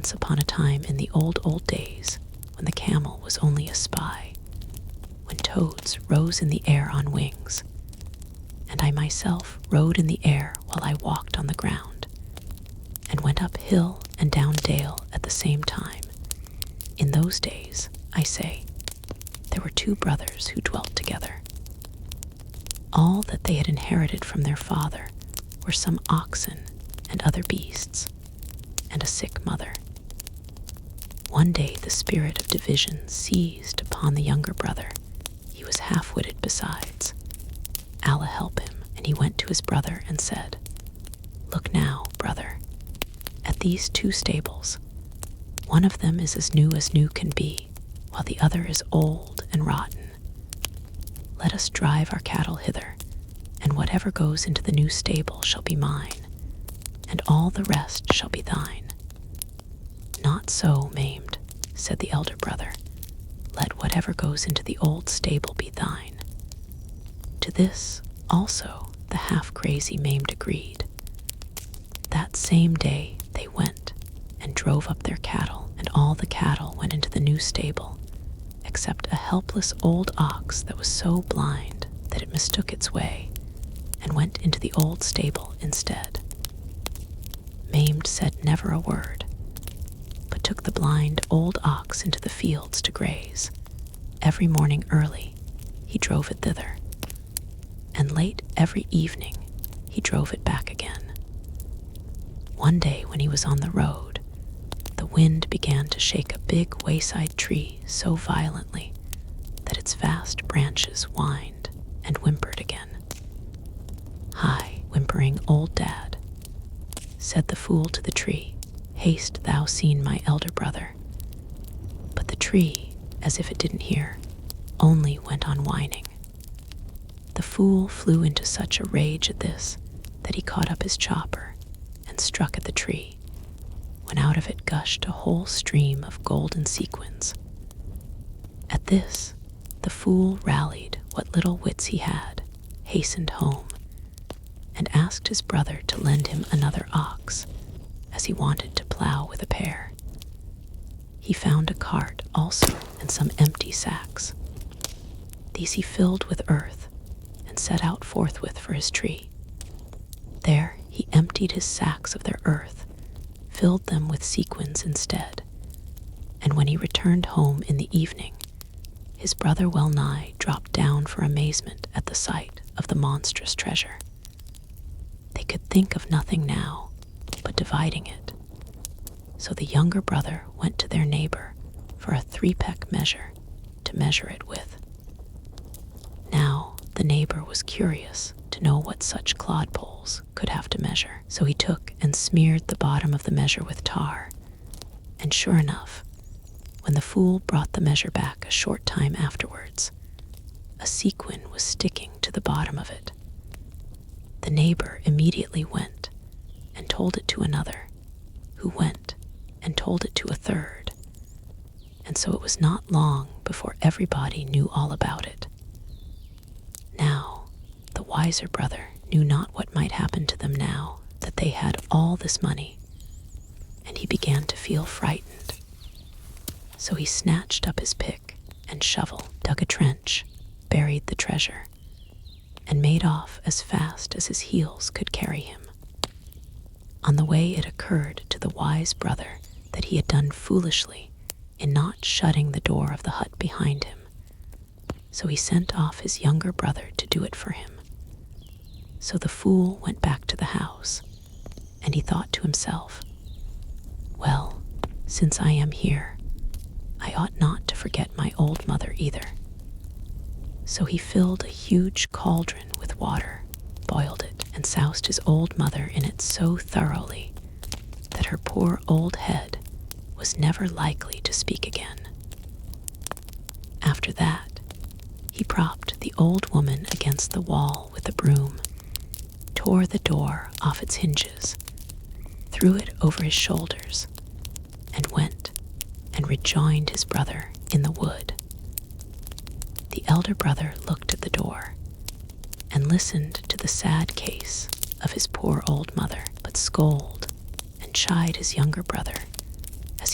once upon a time in the old, old days, when the camel was only a spy, when toads rose in the air on wings, and I myself rode in the air while I walked on the ground, and went up hill and down dale at the same time. In those days, I say, there were two brothers who dwelt together. All that they had inherited from their father were some oxen and other beasts, and a sick mother. One day the spirit of division seized upon the younger brother. He was half-witted besides. Allah help him, and he went to his brother and said, "Look now, brother, at these two stables. One of them is as new can be, while the other is old and rotten. Let us drive our cattle hither, and whatever goes into the new stable shall be mine, and all the rest shall be thine." "Not so, maimed," said the elder brother. "Let whatever goes into the old stable be thine." To this also the half-crazy maimed agreed. That same day they went and drove up their cattle, and all the cattle went into the new stable, except a helpless old ox that was so blind that it mistook its way and went into the old stable instead. Maimed said never a word, but took the blind old ox into the fields to graze. Every morning early he drove it thither, and late every evening he drove it back again. One day when he was on the road, the wind began to shake a big wayside tree so violently that its vast branches whined and whimpered again. "Hi, whimpering old dad," said the fool to the tree, "haste thou seen my elder brother?" But the tree, as if it didn't hear, only went on whining. The fool flew into such a rage at this that he caught up his chopper and struck at the tree, when out of it gushed a whole stream of golden sequins. At this, the fool rallied what little wits he had, hastened home, and asked his brother to lend him another ox, as he wanted to plow with a pair. He found a cart also and some empty sacks. These he filled with earth and set out forthwith for his tree. There he emptied his sacks of their earth, filled them with sequins instead, and when he returned home in the evening, his brother well nigh dropped down for amazement at the sight of the monstrous treasure. They could think of nothing now but dividing it. So the younger brother went to their neighbor for a 3-peck measure to measure it with. Now the neighbor was curious to know what such clodpoles could have to measure, so he took and smeared the bottom of the measure with tar, and sure enough, when the fool brought the measure back a short time afterwards, a sequin was sticking to the bottom of it. The neighbor immediately went and told it to another, who went and told it to a third, and so it was not long before everybody knew all about it. Now, the wiser brother knew not what might happen to them now that they had all this money, and he began to feel frightened. So he snatched up his pick and shovel, dug a trench, buried the treasure, and made off as fast as his heels could carry him. On the way it occurred to the wise brother that he had done foolishly in not shutting the door of the hut behind him, so he sent off his younger brother to do it for him. So the fool went back to the house, and he thought to himself, "Well, since I am here, I ought not to forget my old mother either." So he filled a huge cauldron with water, boiled it, and soused his old mother in it so thoroughly that her poor old head was never likely to speak again. After that, he propped the old woman against the wall with a broom, tore the door off its hinges, threw it over his shoulders, and went and rejoined his brother in the wood. The elder brother looked at the door and listened to the sad case of his poor old mother, but scolded and chid his younger brother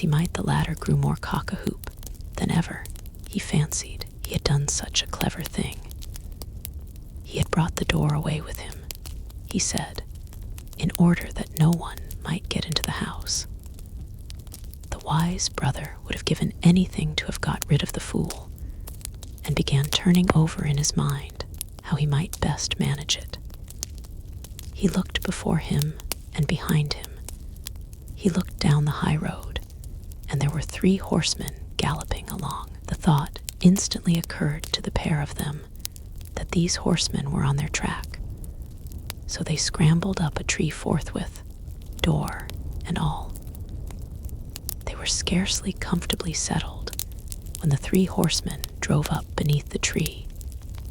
he might, the latter grew more cock-a-hoop than ever. He fancied he had done such a clever thing. He had brought the door away with him, he said, in order that no one might get into the house. The wise brother would have given anything to have got rid of the fool, and began turning over in his mind how he might best manage it. He looked before him and behind him. He looked down the high road, and there were 3 horsemen galloping along. The thought instantly occurred to the pair of them that these horsemen were on their track. So they scrambled up a tree forthwith, door and all. They were scarcely comfortably settled when the 3 horsemen drove up beneath the tree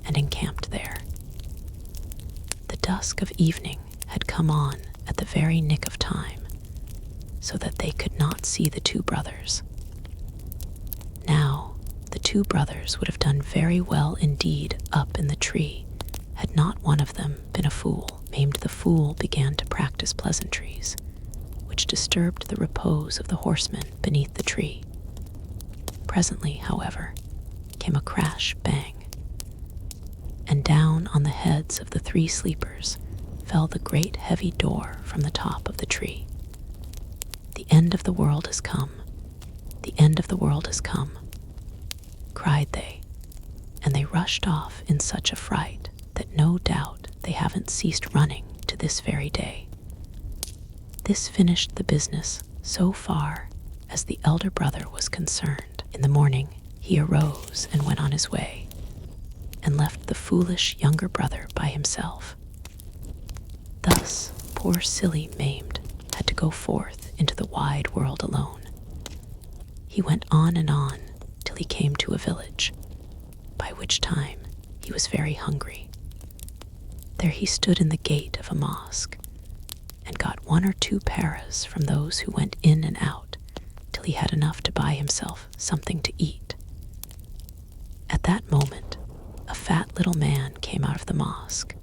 and encamped there. The dusk of evening had come on at the very nick of time, so that they could not see the 2 brothers. Now, the 2 brothers would have done very well indeed up in the tree, had not one of them been a fool. Maimed the fool began to practice pleasantries, which disturbed the repose of the horsemen beneath the tree. Presently, however, came a crash bang, and down on the heads of the 3 sleepers fell the great heavy door from the top of the tree. The end of the world has come. The end of the world has come, cried they, and they rushed off in such a fright that no doubt they haven't ceased running to this very day. This finished the business so far as the elder brother was concerned. In the morning he arose and went on his way, and left the foolish younger brother by himself. Thus poor silly Maimed had to go forth into the wide world alone. He went on and on till he came to a village, by which time he was very hungry. There he stood in the gate of a mosque, and got 1 or 2 paras from those who went in and out, till he had enough to buy himself something to eat. At that moment, a fat little man came out of the mosque,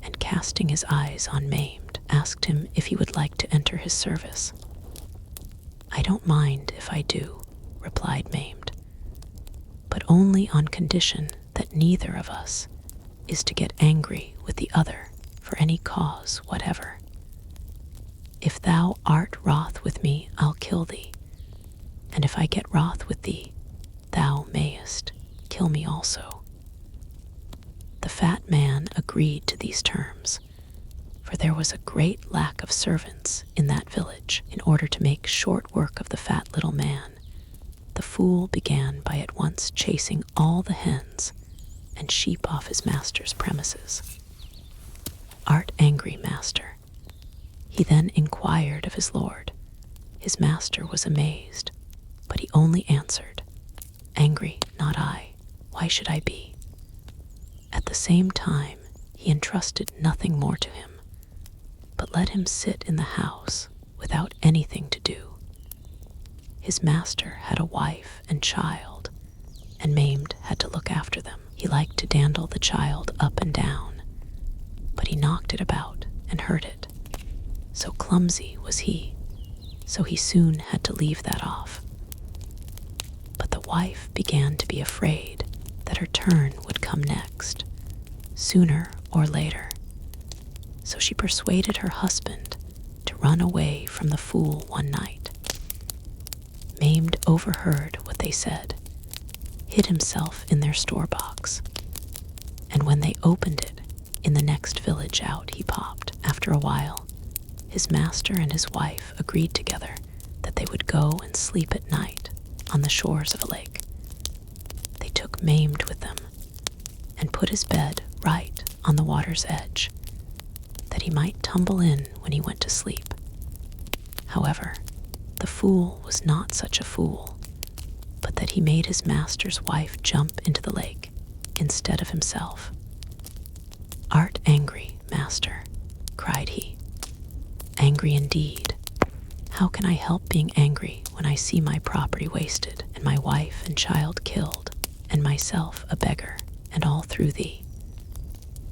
and casting his eyes on Maimed, asked him if he would like to enter his service. "I don't mind if I do," replied Maimed, "but only on condition that neither of us is to get angry with the other for any cause whatever. If thou art wroth with me, I'll kill thee, and if I get wroth with thee, thou mayest kill me also." The fat man agreed to these terms, for there was a great lack of servants in that village. In order to make short work of the fat little man, the fool began by at once chasing all the hens and sheep off his master's premises. "Art angry, master?" he then inquired of his lord. His master was amazed, but he only answered, "Angry, not I. Why should I be?" At the same time, he entrusted nothing more to him, but let him sit in the house without anything to do. His master had a wife and child, and Maimed had to look after them. He liked to dandle the child up and down, but he knocked it about and hurt it. So clumsy was he, so he soon had to leave that off. But the wife began to be afraid that her turn would come next, sooner or later. So she persuaded her husband to run away from the fool one night. Maimed overheard what they said, hid himself in their store box, and when they opened it, in the next village out he popped. After a while, his master and his wife agreed together that they would go and sleep at night on the shores of a lake. They took Maimed with them, and put his bed right on the water's edge, that he might tumble in when he went to sleep. However, the fool was not such a fool, but that he made his master's wife jump into the lake instead of himself. "Art angry, master?" cried he. "Angry indeed. How can I help being angry when I see my property wasted, and my wife and child killed, and myself a beggar, and all through thee?"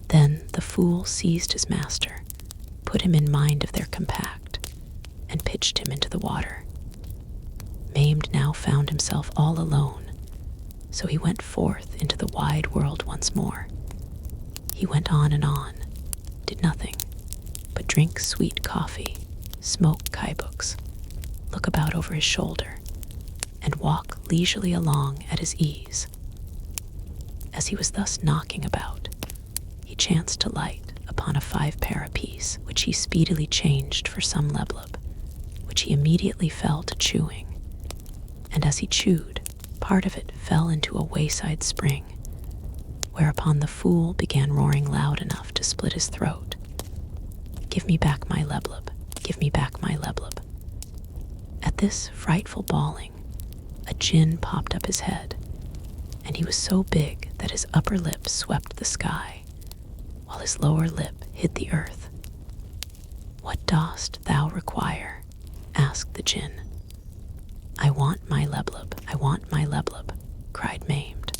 Then the fool seized his master, put him in mind of their compact, and pitched him into the water. found himself all alone, so he went forth into the wide world once more. He went on, did nothing but drink sweet coffee, smoke kibooks, look about over his shoulder, and walk leisurely along at his ease. As he was thus knocking about, he chanced to light upon a 5 pair apiece, which he speedily changed for some leblub, which he immediately fell to chewing, and as he chewed, part of it fell into a wayside spring, whereupon the fool began roaring loud enough to split his throat. "Give me back my leblub, give me back my leblub." At this frightful bawling, a djinn popped up his head, and he was so big that his upper lip swept the sky, while his lower lip hit the earth. "What dost thou require?" asked the djinn. "I want my leblub, I want my leblub," cried Maimed.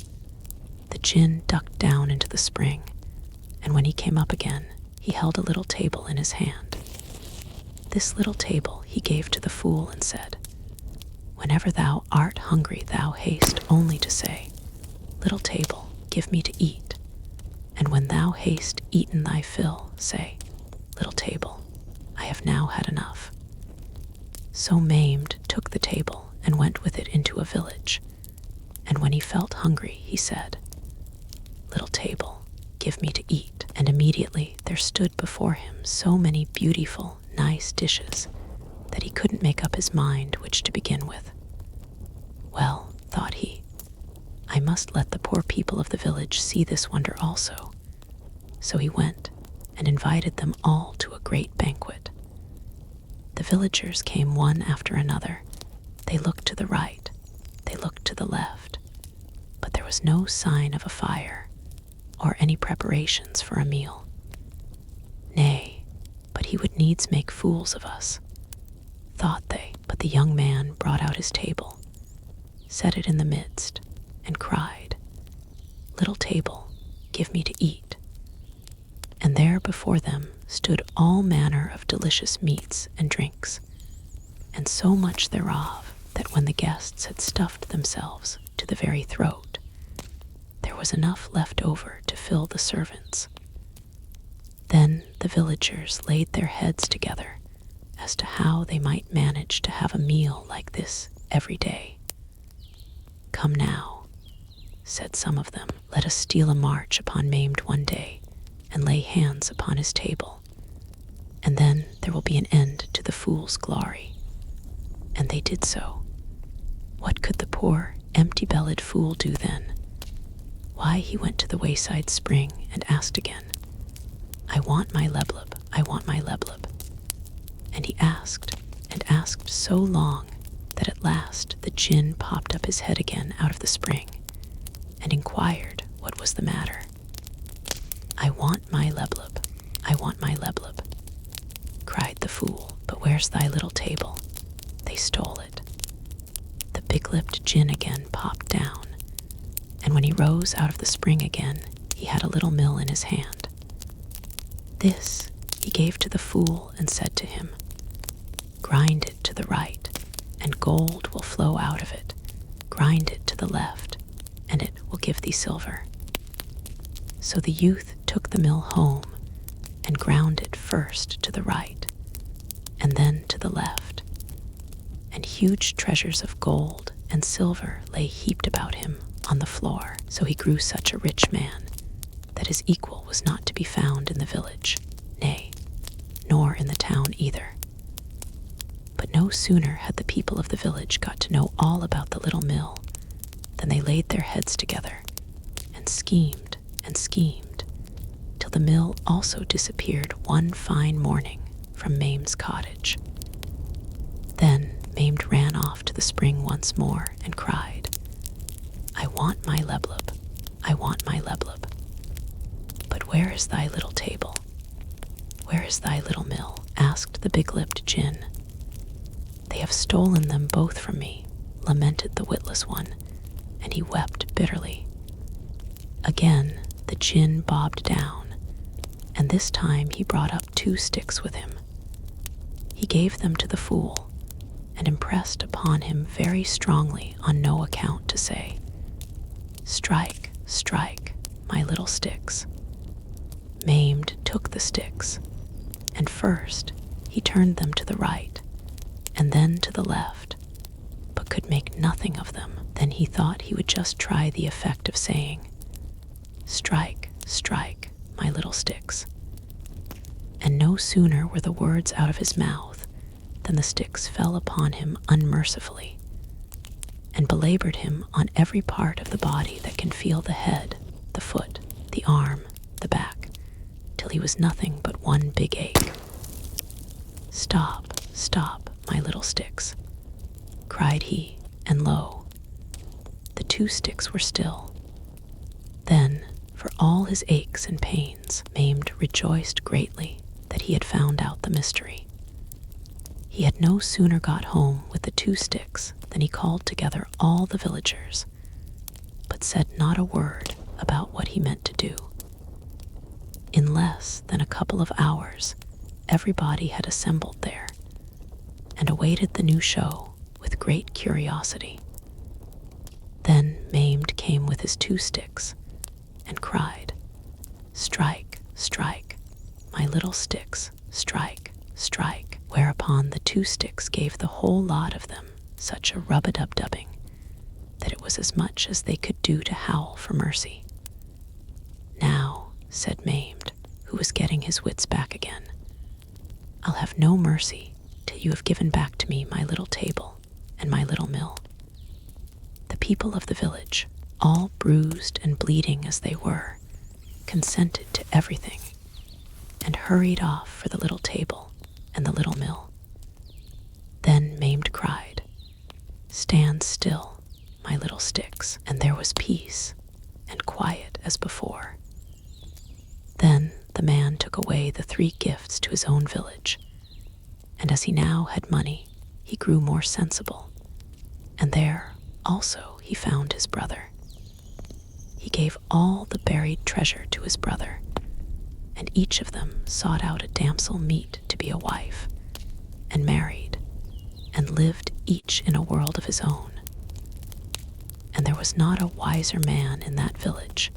The djinn ducked down into the spring, and when he came up again, he held a little table in his hand. This little table he gave to the fool and said, "Whenever thou art hungry, thou haste only to say, 'Little table, give me to eat.' And when thou hast eaten thy fill, say, 'Little table, I have now had enough.'" So Maimed took the table and went with it into a village, and when he felt hungry, he said, "Little table, give me to eat." And immediately there stood before him so many beautiful, nice dishes that he couldn't make up his mind which to begin with. "Well," thought he, "I must let the poor people of the village see this wonder also." So he went and invited them all to a great banquet. The villagers came one after another. They looked to the right, they looked to the left, but there was no sign of a fire or any preparations for a meal. "Nay, but he would needs make fools of us," thought they. But the young man brought out his table, set it in the midst, and cried, "Little table, give me to eat." And there before them stood all manner of delicious meats and drinks, and so much thereof that when the guests had stuffed themselves to the very throat, there was enough left over to fill the servants. Then the villagers laid their heads together as to how they might manage to have a meal like this every day. "Come now," said some of them, "let us steal a march upon Maimed one day and lay hands upon his table, and then there will be an end to the fool's glory." And they did so. What could the poor, empty-bellied fool do then? Why, he went to the wayside spring and asked again, "I want my leblub, I want my leblub." And he asked and asked so long that at last the djinn popped up his head again out of the spring and inquired what was the matter. "I want my leblub, I want my leblub," cried the fool. "But where's thy little table? They stole it." The big-lipped djinn again popped down, and when he rose out of the spring again, he had a little mill in his hand. This he gave to the fool and said to him, "Grind it to the right, and gold will flow out of it. Grind it to the left, and it will give thee silver." So the youth took the mill home and ground it first to the right, and then to the left, and huge treasures of gold and silver lay heaped about him on the floor. So he grew such a rich man that his equal was not to be found in the village, nay, nor in the town either. But no sooner had the people of the village got to know all about the little mill than they laid their heads together and schemed till the mill also disappeared one fine morning from Maimed's cottage. Then Maimed ran off to the spring once more and cried, "I want my leblub, I want my leblub." "But where is thy little table? Where is thy little mill?" asked the big-lipped djinn. "They have stolen them both from me," lamented the witless one, and he wept bitterly. Again the djinn bobbed down, and this time he brought up 2 sticks with him. He gave them to the fool, and impressed upon him very strongly on no account to say, "Strike, strike, my little sticks." Maimed took the sticks, and first he turned them to the right, and then to the left, but could make nothing of them. Then he thought he would just try the effect of saying, "Strike, strike, my little sticks." And no sooner were the words out of his mouth than the sticks fell upon him unmercifully, and belabored him on every part of the body that can feel the head, the foot, the arm, the back, till he was nothing but one big ache. "Stop, stop, my little sticks," cried he, and lo, the 2 sticks were still. Then, for all his aches and pains, Maimed rejoiced greatly that he had found out the mystery. He had no sooner got home with the 2 sticks than he called together all the villagers, but said not a word about what he meant to do. In less than a couple of hours, everybody had assembled there, and awaited the new show with great curiosity. Then Maimed came with his 2 sticks, and cried, "Strike, strike, my little sticks, strike, strike," whereupon the 2 sticks gave the whole lot of them such a rub-a-dub-dubbing that it was as much as they could do to howl for mercy. "Now," said Maimed, who was getting his wits back again, "I'll have no mercy till you have given back to me my little table and my little mill." The people of the village, all bruised and bleeding as they were, consented to everything, and hurried off for the little table and the little mill. Then Maimed cried, "Stand still, my little sticks," and there was peace and quiet as before. Then the man took away the 3 gifts to his own village, and as he now had money, he grew more sensible, and there also he found his brother. He gave all the buried treasure to his brother, and each of them sought out a damsel meet to be a wife, and married, and lived each in a world of his own. And there was not a wiser man in that village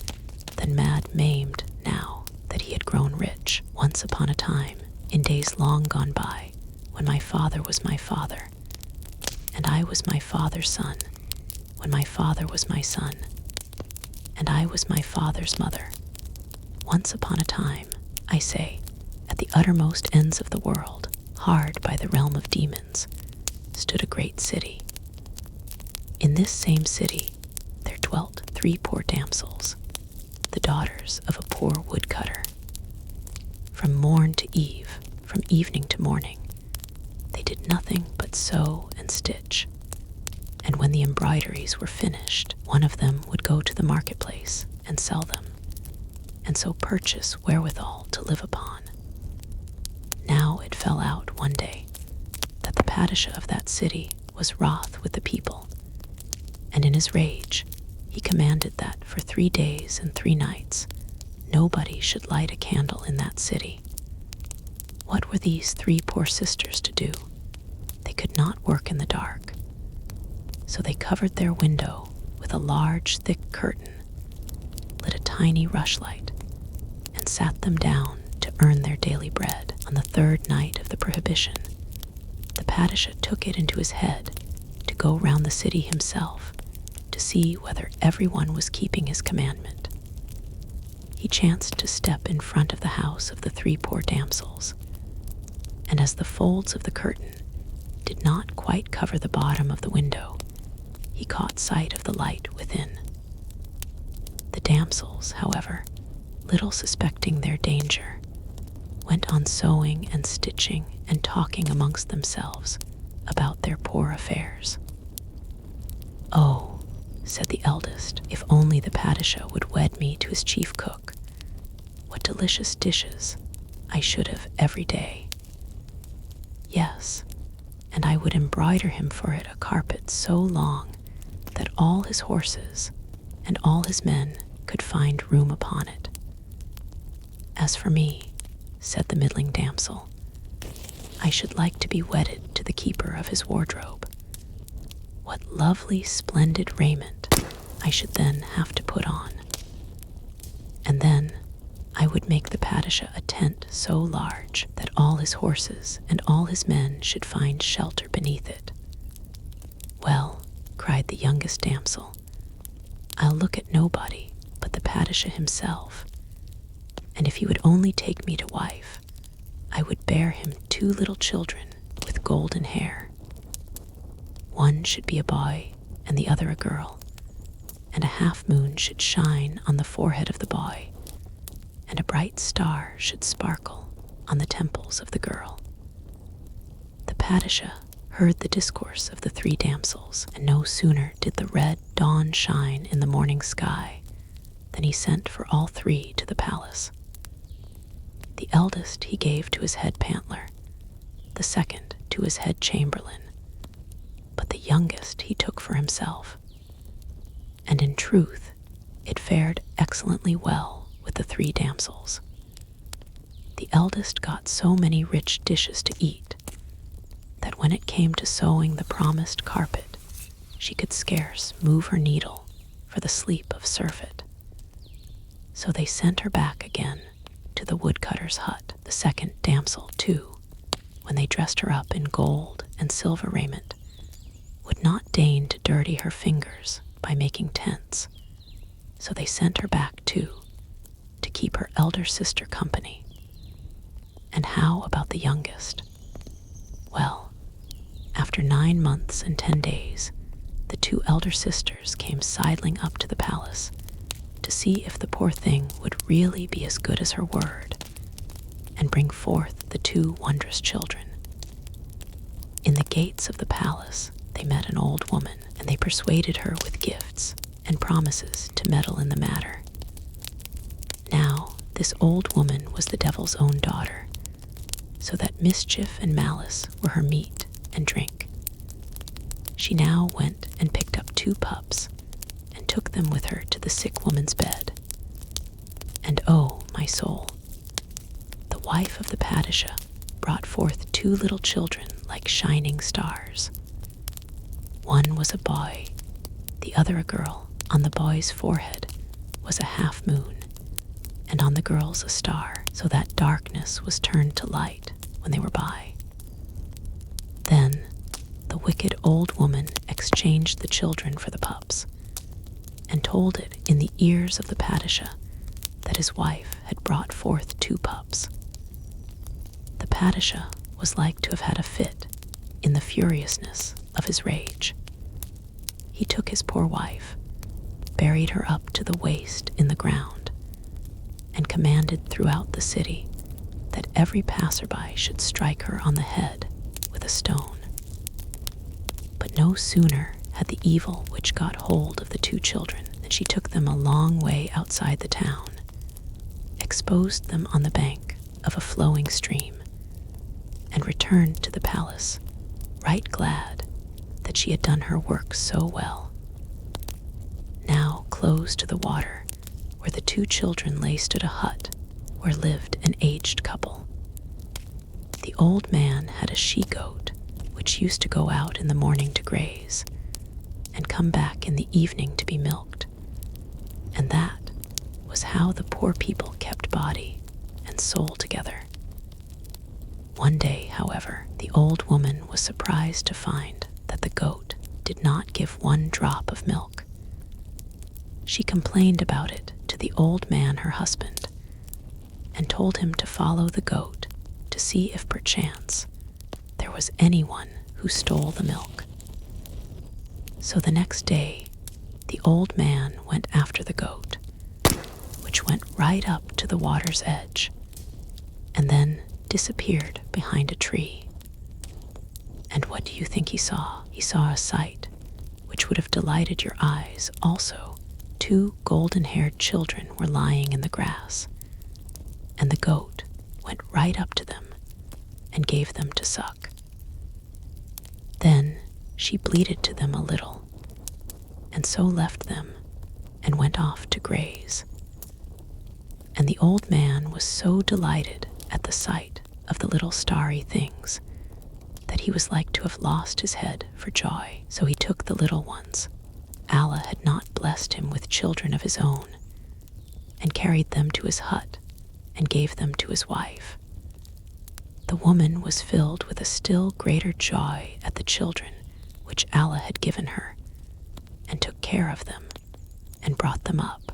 than mad Maimed now that he had grown rich. Once upon a time, in days long gone by, when my father was my father, and I was my father's son, when my father was my son, and I was my father's mother. Once upon a time, I say, at the uttermost ends of the world, hard by the realm of demons, stood a great city. In this same city there dwelt 3 poor damsels, the daughters of a poor woodcutter. From morn to eve, from evening to morning, they did nothing but sew and stitch, and when the embroideries were finished, one of them would go to the marketplace and sell them, and so purchase wherewithal to live upon. Now it fell out one day that the padishah of that city was wroth with the people, and in his rage he commanded that for 3 days and 3 nights nobody should light a candle in that city. What were these 3 poor sisters to do? They could not work in the dark, so they covered their window with a large thick curtain, lit a tiny rushlight, and sat them down to earn their daily bread. On the 3rd night of the prohibition, the padishah took it into his head to go round the city himself to see whether everyone was keeping his commandment. He chanced to step in front of the house of the 3 poor damsels, and as the folds of the curtain did not quite cover the bottom of the window, he caught sight of the light within. The damsels, however, little suspecting their danger, went on sewing and stitching and talking amongst themselves about their poor affairs. "Oh," said the eldest, "if only the padishah would wed me to his chief cook, what delicious dishes I should have every day. Yes, and I would embroider him for it a carpet so long that all his horses and all his men could find room upon it. As for me," said the middling damsel, I should like to be wedded to the keeper of his wardrobe. What lovely, splendid raiment I should then have to put on. And then I would make the Padishah a tent so large that all his horses and all his men should find shelter beneath it. Well, cried the youngest damsel, I'll look at nobody but the Padishah himself, and if he would only take me to wife, I would bear him 2 little children with golden hair. One should be a boy and the other a girl, and a half moon should shine on the forehead of the boy, and a bright star should sparkle on the temples of the girl. The Padishah heard the discourse of the 3 damsels, and no sooner did the red dawn shine in the morning sky than he sent for all 3 to the palace. The eldest he gave to his head pantler, the second to his head chamberlain, but the youngest he took for himself. And in truth, it fared excellently well with the 3 damsels. The eldest got so many rich dishes to eat that when it came to sewing the promised carpet, she could scarce move her needle for the sleep of surfeit. So they sent her back again to the woodcutter's hut. The second damsel, too, when they dressed her up in gold and silver raiment, would not deign to dirty her fingers by making tents. So they sent her back, too, to keep her elder sister company. And how about the youngest? Well, after 9 months and 10 days, the 2 elder sisters came sidling up to the palace to see if the poor thing would really be as good as her word, and bring forth the 2 wondrous children. In the gates of the palace, they met an old woman, and they persuaded her with gifts and promises to meddle in the matter. Now, this old woman was the devil's own daughter, so that mischief and malice were her meat and drink. She now went and picked up 2 pups and took them with her to the sick woman's bed. And oh, my soul, the wife of the Padishah brought forth 2 little children like shining stars. One was a boy, the other a girl. On the boy's forehead was a half moon, and on the girl's a star, so that darkness was turned to light when they were by. Then the wicked old woman exchanged the children for the pups, and told it in the ears of the Padishah that his wife had brought forth 2 pups. The Padishah was like to have had a fit in the furiousness of his rage. He took his poor wife, buried her up to the waist in the ground, and commanded throughout the city that every passerby should strike her on the head with a stone. But no sooner had the evil witch got hold of the 2 children than she took them a long way outside the town, exposed them on the bank of a flowing stream, and returned to the palace, right glad that she had done her work so well. Now, close to the water, where the 2 children lay, stood a hut where lived an aged couple. The old man had a she-goat which used to go out in the morning to graze and come back in the evening to be milked, and that was how the poor people kept body and soul together. One day, however, the old woman was surprised to find that the goat did not give 1 drop of milk. She complained about it to the old man, her husband, and told him to follow the goat to see if perchance there was anyone who stole the milk. So the next day, the old man went after the goat, which went right up to the water's edge, and then disappeared behind a tree. And what do you think he saw? He saw a sight which would have delighted your eyes also. 2 golden-haired children were lying in the grass, and the goat went right up to them and gave them to suck. Then she bleated to them a little, and so left them and went off to graze. And the old man was so delighted at the sight of the little starry things that he was like to have lost his head for joy. So he took the little ones. Allah had not blessed him with children of his own, and carried them to his hut and gave them to his wife. The woman was filled with a still greater joy at the children which Allah had given her, and took care of them and brought them up.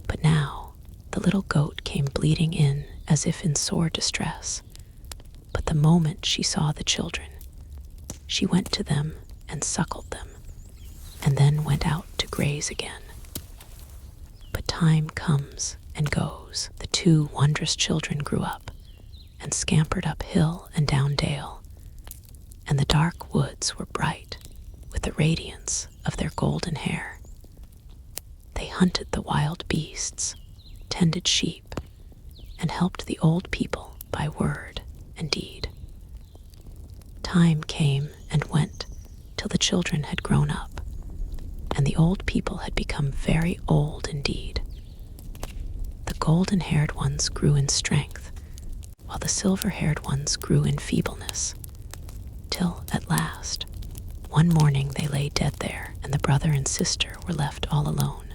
But now the little goat came bleating in as if in sore distress. But the moment she saw the children, she went to them and suckled them, and then went out to graze again. But time comes and goes. The two wondrous children grew up and scampered up hill and down dale, and the dark woods were bright with the radiance of their golden hair. They hunted the wild beasts, tended sheep, and helped the old people by word and deed. Time came and went till the children had grown up, and the old people had become very old indeed. The golden-haired ones grew in strength, while the silver-haired ones grew in feebleness, till at last, one morning they lay dead there, and the brother and sister were left all alone.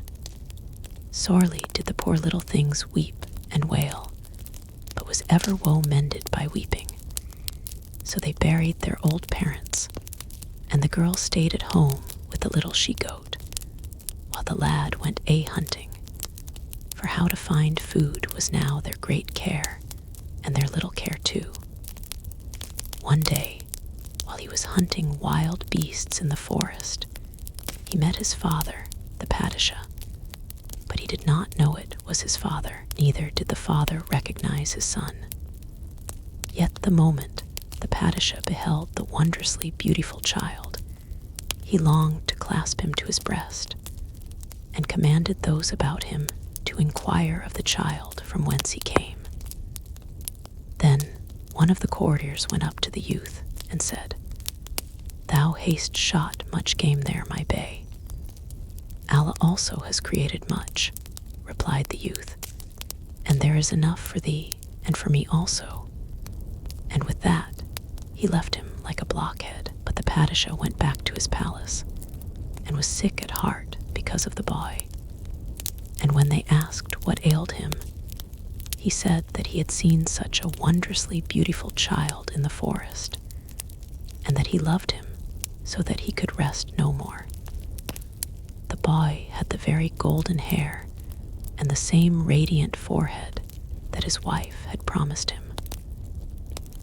Sorely did the poor little things weep and wail, but was ever woe mended by weeping. So they buried their old parents, and the girl stayed at home with the little she-goat, while the lad went a-hunting. For how to find food was now their great care, and their little care too. One day, while he was hunting wild beasts in the forest, he met his father, the padishah. But he did not know it was his father, neither did the father recognize his son. Yet the moment the padishah beheld the wondrously beautiful child, he longed to clasp him to his breast, and commanded those about him to inquire of the child from whence he came. Then one of the courtiers went up to the youth and said, "Thou hast shot much game there, my bay." "Allah also has created much," replied the youth, "and there is enough for thee and for me also." And with that, he left him like a blockhead. But the padishah went back to his palace, and was sick at heart because of the boy. And when they asked what ailed him, he said that he had seen such a wondrously beautiful child in the forest, and that he loved him so that he could rest no more. The boy had the very golden hair and the same radiant forehead that his wife had promised him.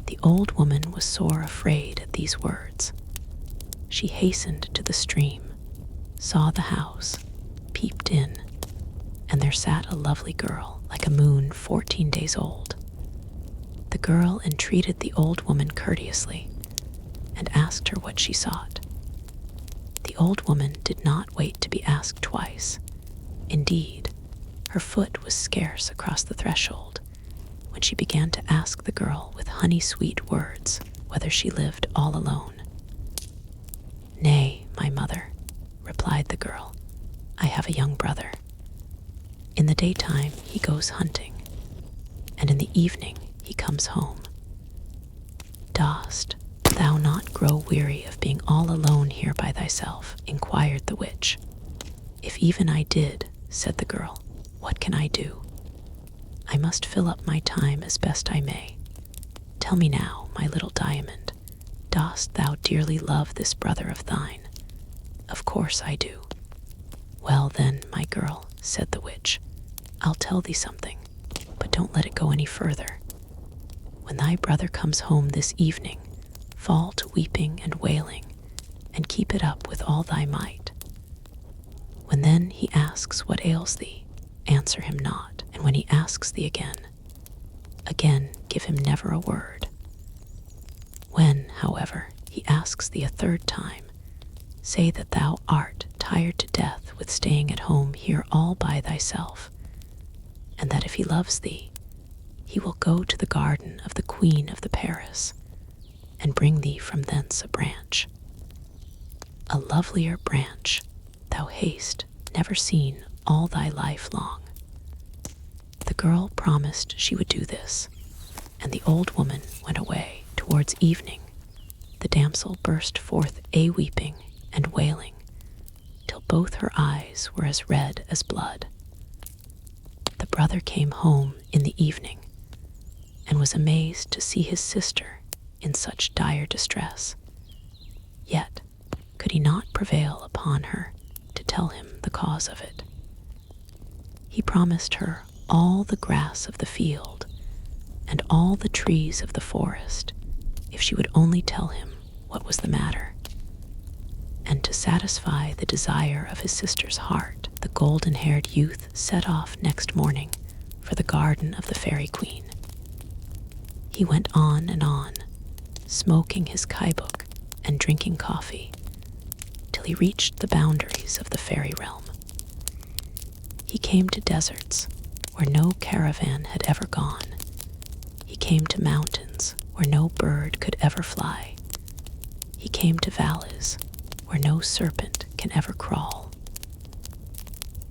The old woman was sore afraid at these words. She hastened to the stream, saw the house, peeped in, and there sat a lovely girl, like a moon 14 days old. The girl entreated the old woman courteously, and asked her what she sought. The old woman did not wait to be asked twice. Indeed, her foot was scarce across the threshold, when she began to ask the girl with honey-sweet words whether she lived all alone. "Nay, my mother," replied the girl, "I have a young brother. In the daytime he goes hunting, and in the evening he comes home." "Dost thou not grow weary of being all alone here by thyself?" inquired the witch. "If even I did," said the girl, "what can I do? I must fill up my time as best I may. Tell me now, my little diamond, dost thou dearly love this brother of thine?" "Of course I do." "Well then, my girl," said the witch, "I'll tell thee something, but don't let it go any further. When thy brother comes home this evening, fall to weeping and wailing, and keep it up with all thy might. When then he asks what ails thee, answer him not, and when he asks thee again give him never a word. When, however, he asks thee a third time, say that thou art tired to death with staying at home here all by thyself, and that if he loves thee, he will go to the garden of the Queen of the Paris, and bring thee from thence a branch. A lovelier branch thou hast never seen all thy life long." The girl promised she would do this, and the old woman went away. Towards evening, the damsel burst forth a-weeping and wailing, till both her eyes were as red as blood. The brother came home in the evening, and was amazed to see his sister in such dire distress. Yet could he not prevail upon her to tell him the cause of it. He promised her all the grass of the field and all the trees of the forest if she would only tell him what was the matter. And to satisfy the desire of his sister's heart, the golden-haired youth set off next morning for the garden of the fairy queen. He went on and on, smoking his kybuk and drinking coffee, till he reached the boundaries of the fairy realm. He came to deserts where no caravan had ever gone. He came to mountains where no bird could ever fly. He came to valleys where no serpent can ever crawl.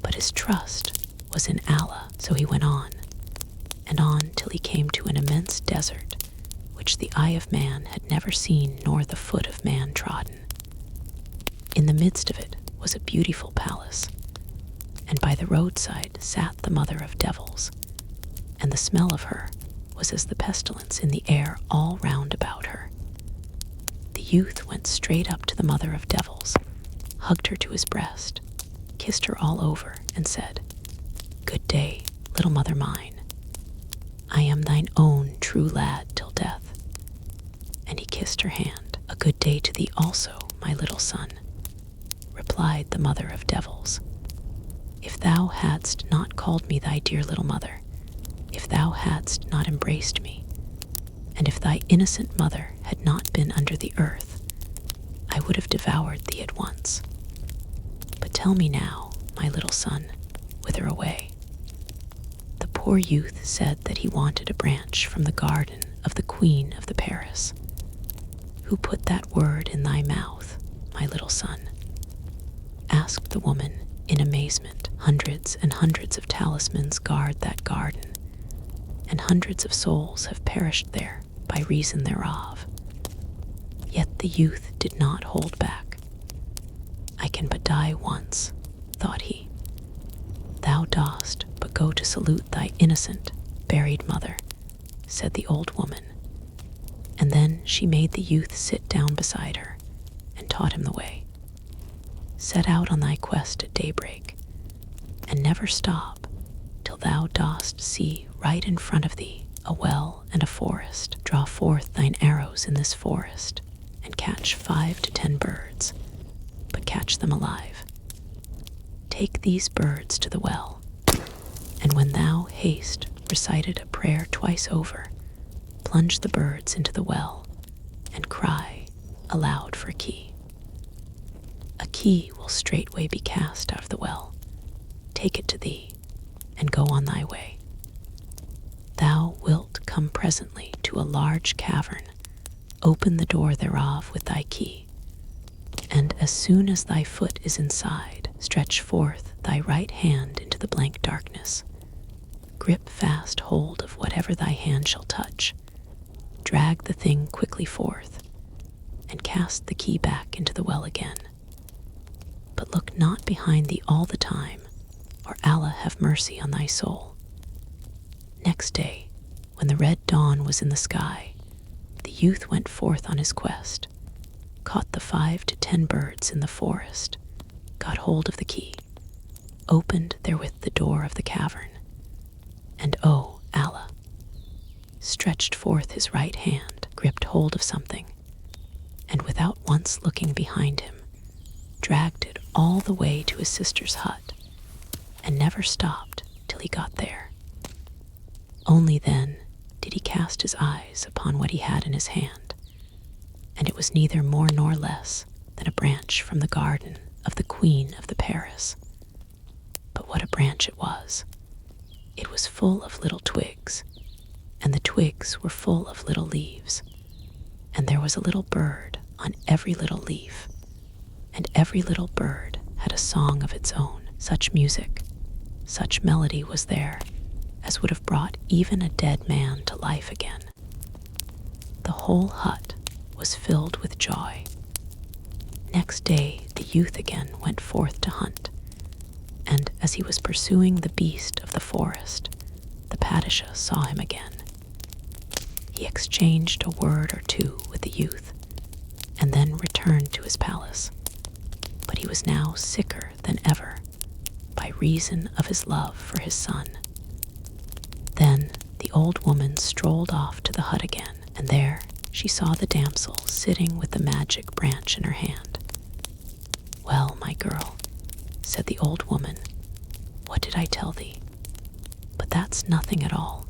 But his trust was in Allah, so he went on, and on till he came to an immense desert, which the eye of man had never seen nor the foot of man trodden. In the midst of it was a beautiful palace, and by the roadside sat the mother of devils, and the smell of her was as the pestilence in the air all round about her. The youth went straight up to the mother of devils, hugged her to his breast, kissed her all over, and said, "Good day, little mother mine. I am thine own true lad till death." And he kissed her hand. "A good day to thee also, my little son," replied the mother of devils. "If thou hadst not called me thy dear little mother, if thou hadst not embraced me, and if thy innocent mother had not been under the earth, I would have devoured thee at once. But tell me now, my little son, whither away?" The poor youth said that he wanted a branch from the garden of the Queen of the Paris. "Who put that word in thy mouth, my little son?" asked the woman in amazement. "Hundreds and hundreds of talismans guard that garden, and hundreds of souls have perished there by reason thereof." Yet the youth did not hold back. "I can but die once," thought he. "Thou dost but go to salute thy innocent, buried mother," said the old woman. And then she made the youth sit down beside her and taught him the way. "Set out on thy quest at daybreak, and never stop till thou dost see right in front of thee a well and a forest. Draw forth thine arrows in this forest, and catch 5 to 10 birds, but catch them alive. Take these birds to the well, and when thou hast recited a prayer twice over, plunge the birds into the well, and cry aloud for a key. A key will straightway be cast out of the well. Take it to thee, and go on thy way. Thou wilt come presently to a large cavern. Open the door thereof with thy key, and as soon as thy foot is inside, stretch forth thy right hand into the blank darkness. Grip fast hold of whatever thy hand shall touch. Drag the thing quickly forth, and cast the key back into the well again. But look not behind thee all the time, or Allah have mercy on thy soul." Next day, when the red dawn was in the sky, the youth went forth on his quest, caught the 5 to 10 birds in the forest, got hold of the key, opened therewith the door of the cavern, and oh, Allah, stretched forth his right hand, gripped hold of something, and without once looking behind him, dragged it all the way to his sister's hut, and never stopped till he got there. Only then did he cast his eyes upon what he had in his hand, and it was neither more nor less than a branch from the garden of the Queen of the Paris. But what a branch it was! It was full of little twigs, and the twigs were full of little leaves, and there was a little bird on every little leaf, and every little bird had a song of its own. Such music, such melody was there, as would have brought even a dead man to life again. The whole hut was filled with joy. Next day the youth again went forth to hunt, and as he was pursuing the beast of the forest, the Padishah saw him again. He exchanged a word or two with the youth, and then returned to his palace. But he was now sicker than ever, by reason of his love for his son. Then the old woman strolled off to the hut again, and there she saw the damsel sitting with the magic branch in her hand. "Well, my girl," said the old woman, "what did I tell thee? But that's nothing at all.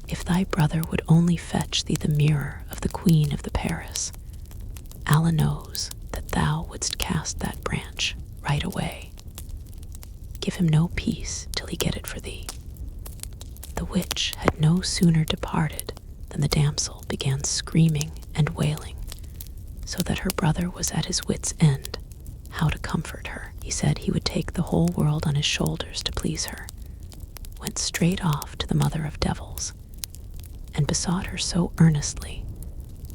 If thy brother would only fetch thee the mirror of the Queen of the Paris, Allah knows that thou wouldst cast that branch right away. Give him no peace till he get it for thee." The witch had no sooner departed than the damsel began screaming and wailing, so that her brother was at his wit's end how to comfort her. He said he would take the whole world on his shoulders to please her, went straight off to the mother of devils, and besought her so earnestly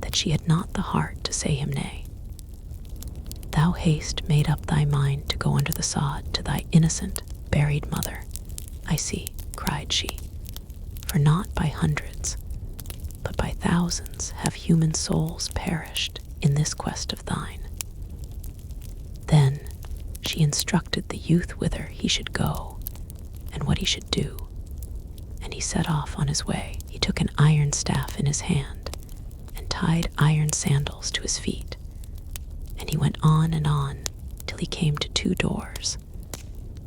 that she had not the heart to say him nay. "Thou hast made up thy mind to go under the sod to thy innocent, buried mother, I see," cried she, "for not by hundreds, but by thousands have human souls perished in this quest of thine." Then she instructed the youth whither he should go and what he should do, and he set off on his way. He took an iron staff in his hand and tied iron sandals to his feet, and he went on and on till he came to 2 doors,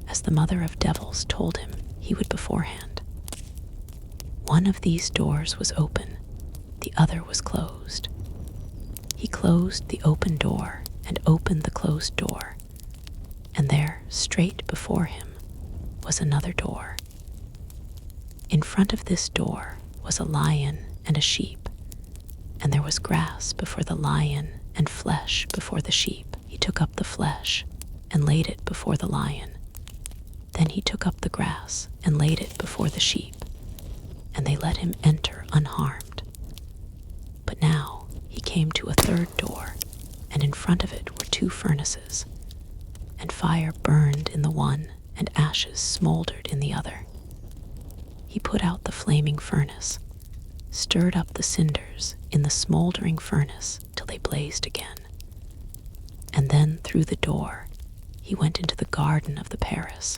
as the mother of devils told him he would beforehand. One of these doors was open, the other was closed. He closed the open door and opened the closed door, and there, straight before him, was another door. In front of this door was a lion and a sheep, and there was grass before the lion and flesh before the sheep. He took up the flesh and laid it before the lion. Then he took up the grass and laid it before the sheep, and they let him enter unharmed. But now he came to a 3rd door, and in front of it were 2 furnaces, and fire burned in the one and ashes smoldered in the other. He put out the flaming furnace, stirred up the cinders in the smoldering furnace till they blazed again, and then through the door he went into the garden of the Paris,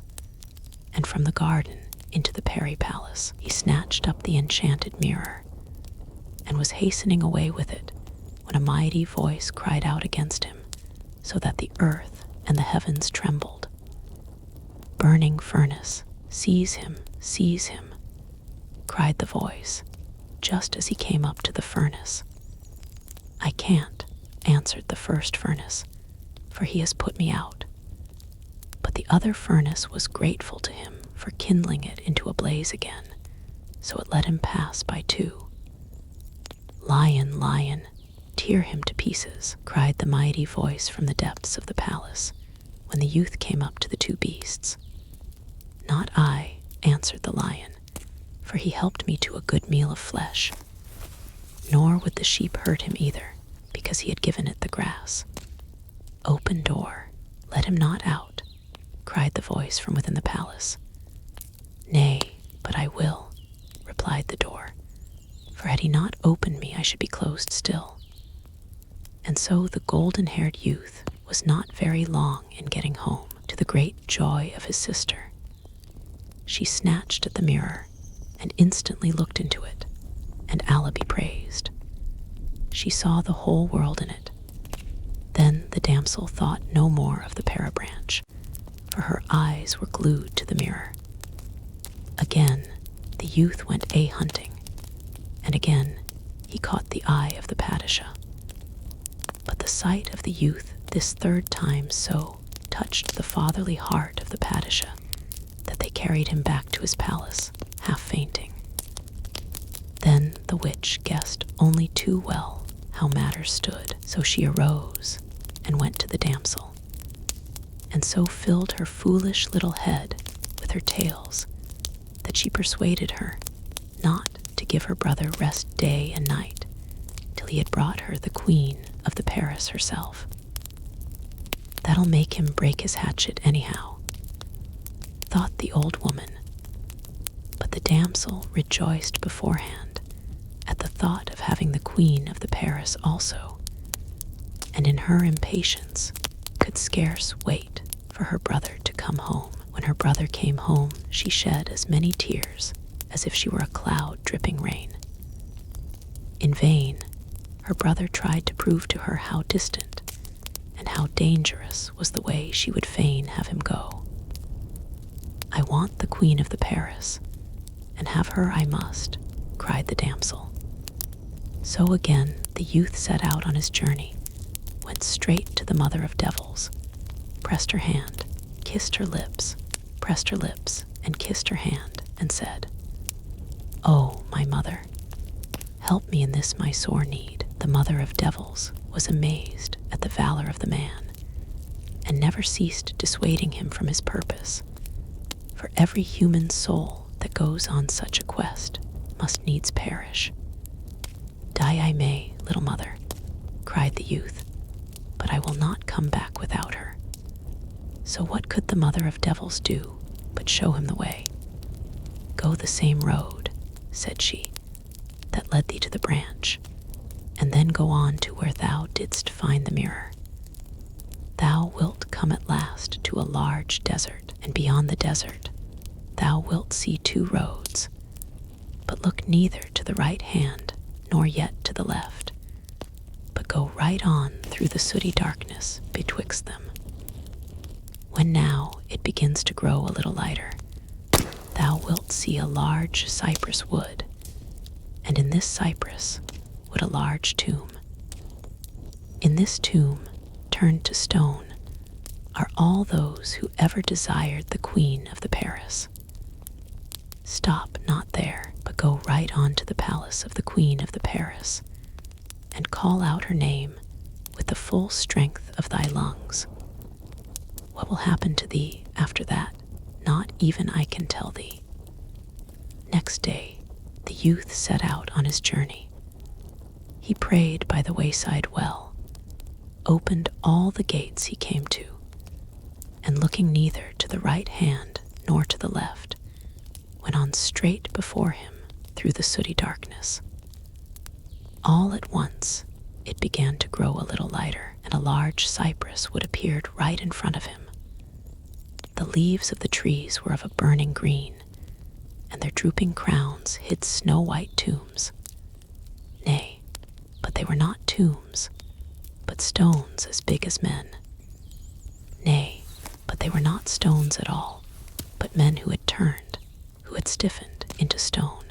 and from the garden into the Peri Palace. He snatched up the enchanted mirror, and was hastening away with it when a mighty voice cried out against him, so that the earth and the heavens trembled. "Burning furnace, seize him, cried the voice, just as he came up to the furnace. "I can't," answered the first furnace, "for he has put me out." But the other furnace was grateful to him for kindling it into a blaze again, so it let him pass by 2. "Lion, lion, tear him to pieces," cried the mighty voice from the depths of the palace, when the youth came up to the 2 beasts. "Not I," answered the lion, "for he helped me to a good meal of flesh. Nor would the sheep hurt him either, because he had given it the grass." "Open door, let him not out," cried the voice from within the palace. "Nay, but I will," replied the door, "for had he not opened me I should be closed still." And so the golden-haired youth was not very long in getting home, to the great joy of his sister. She snatched at the mirror and instantly looked into it, and Allah be praised, she saw the whole world in it. Then the damsel thought no more of the para branch, for her eyes were glued to the mirror. Again the youth went a-hunting, and again he caught the eye of the Padishah. But the sight of the youth this 3rd time so touched the fatherly heart of the Padishah that they carried him back to his palace, half fainting. Then the witch guessed only too well how matters stood, so she arose and went to the damsel, and so filled her foolish little head with her tales that she persuaded her not to give her brother rest day and night till till he had brought her the queen of the Paris herself. That'll make him break his hatchet anyhow, thought the old woman. But the damsel rejoiced beforehand at the thought of having the queen of the Paris also, and in her impatience could scarce wait for her brother to come home. When her brother came home, she shed as many tears as if she were a cloud dripping rain. In vain, her brother tried to prove to her how distant and how dangerous was the way she would fain have him go. "I want the queen of the Paris, and have her I must," cried the damsel. So again the youth set out on his journey, went straight to the mother of devils, pressed her hand, kissed her lips, pressed her lips, and kissed her hand, and said, "Oh, my mother, help me in this my sore need." The mother of devils was amazed at the valor of the man, and never ceased dissuading him from his purpose, for every human soul that goes on such a quest must needs perish. "Die I may, little mother," cried the youth, "but I will not come back without her." So what could the mother of devils do but show him the way? "Go the same road," said she, "that led thee to the branch, and then go on to where thou didst find the mirror. Thou wilt come at last to a large desert, and beyond the desert thou wilt see 2 roads, but look neither to the right hand nor yet to the left, but go right on through the sooty darkness betwixt them. When now it begins to grow a little lighter, thou wilt see a large cypress wood, and in this cypress wood a large tomb. In this tomb, turned to stone, are all those who ever desired the queen of the Paris. Stop not there, but go right on to the palace of the queen of the Paris, and call out her name with the full strength of thy lungs. What will happen to thee after that, not even I can tell thee." Next day, the youth set out on his journey. He prayed by the wayside well, opened all the gates he came to, and looking neither to the right hand nor to the left, went on straight before him through the sooty darkness. All at once it began to grow a little lighter, and a large cypress wood appeared right in front of him. The leaves of the trees were of a burning green, and their drooping crowns hid snow-white tombs. Nay, but they were not tombs, but stones as big as men. Nay, but they were not stones at all, but men who had turned, who had stiffened into stone.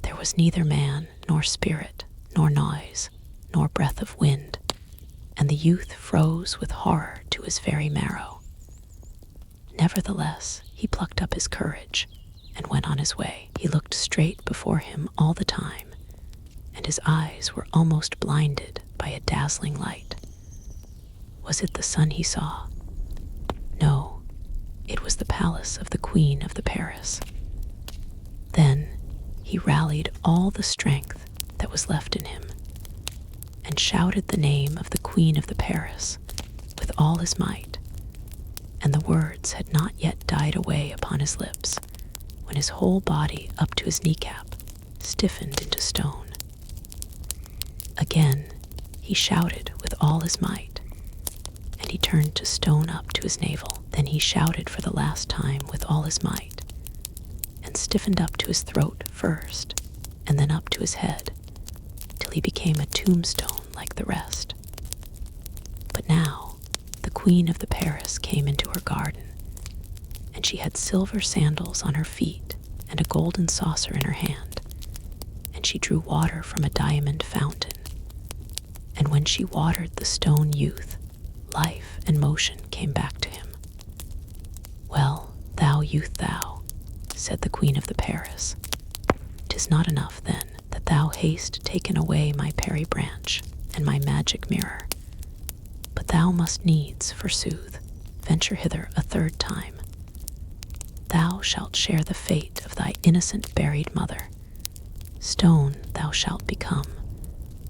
There was neither man, nor spirit, nor noise, nor breath of wind, and the youth froze with horror to his very marrow. Nevertheless, he plucked up his courage and went on his way. He looked straight before him all the time, and his eyes were almost blinded by a dazzling light. Was it the sun he saw? No, it was the palace of the queen of the Paris. Then he rallied all the strength that was left in him, and shouted the name of the queen of the Paris with all his might, and the words had not yet died away upon his lips when his whole body up to his kneecap stiffened into stone. Again he shouted with all his might, and he turned to stone up to his navel. Then he shouted for the last time with all his might, and stiffened up to his throat first, and then up to his head, till he became a tombstone like the rest. But now the queen of the Paris came into her garden, and she had silver sandals on her feet and a golden saucer in her hand, and she drew water from a diamond fountain. And when she watered the stone youth, life and motion came back to him. "Well, thou youth thou," said the queen of the Paris, "'tis not enough then that thou hast taken away my peri branch and my magic mirror, but thou must needs, forsooth, venture hither a 3rd time. Thou shalt share the fate of thy innocent buried mother. Stone thou shalt become,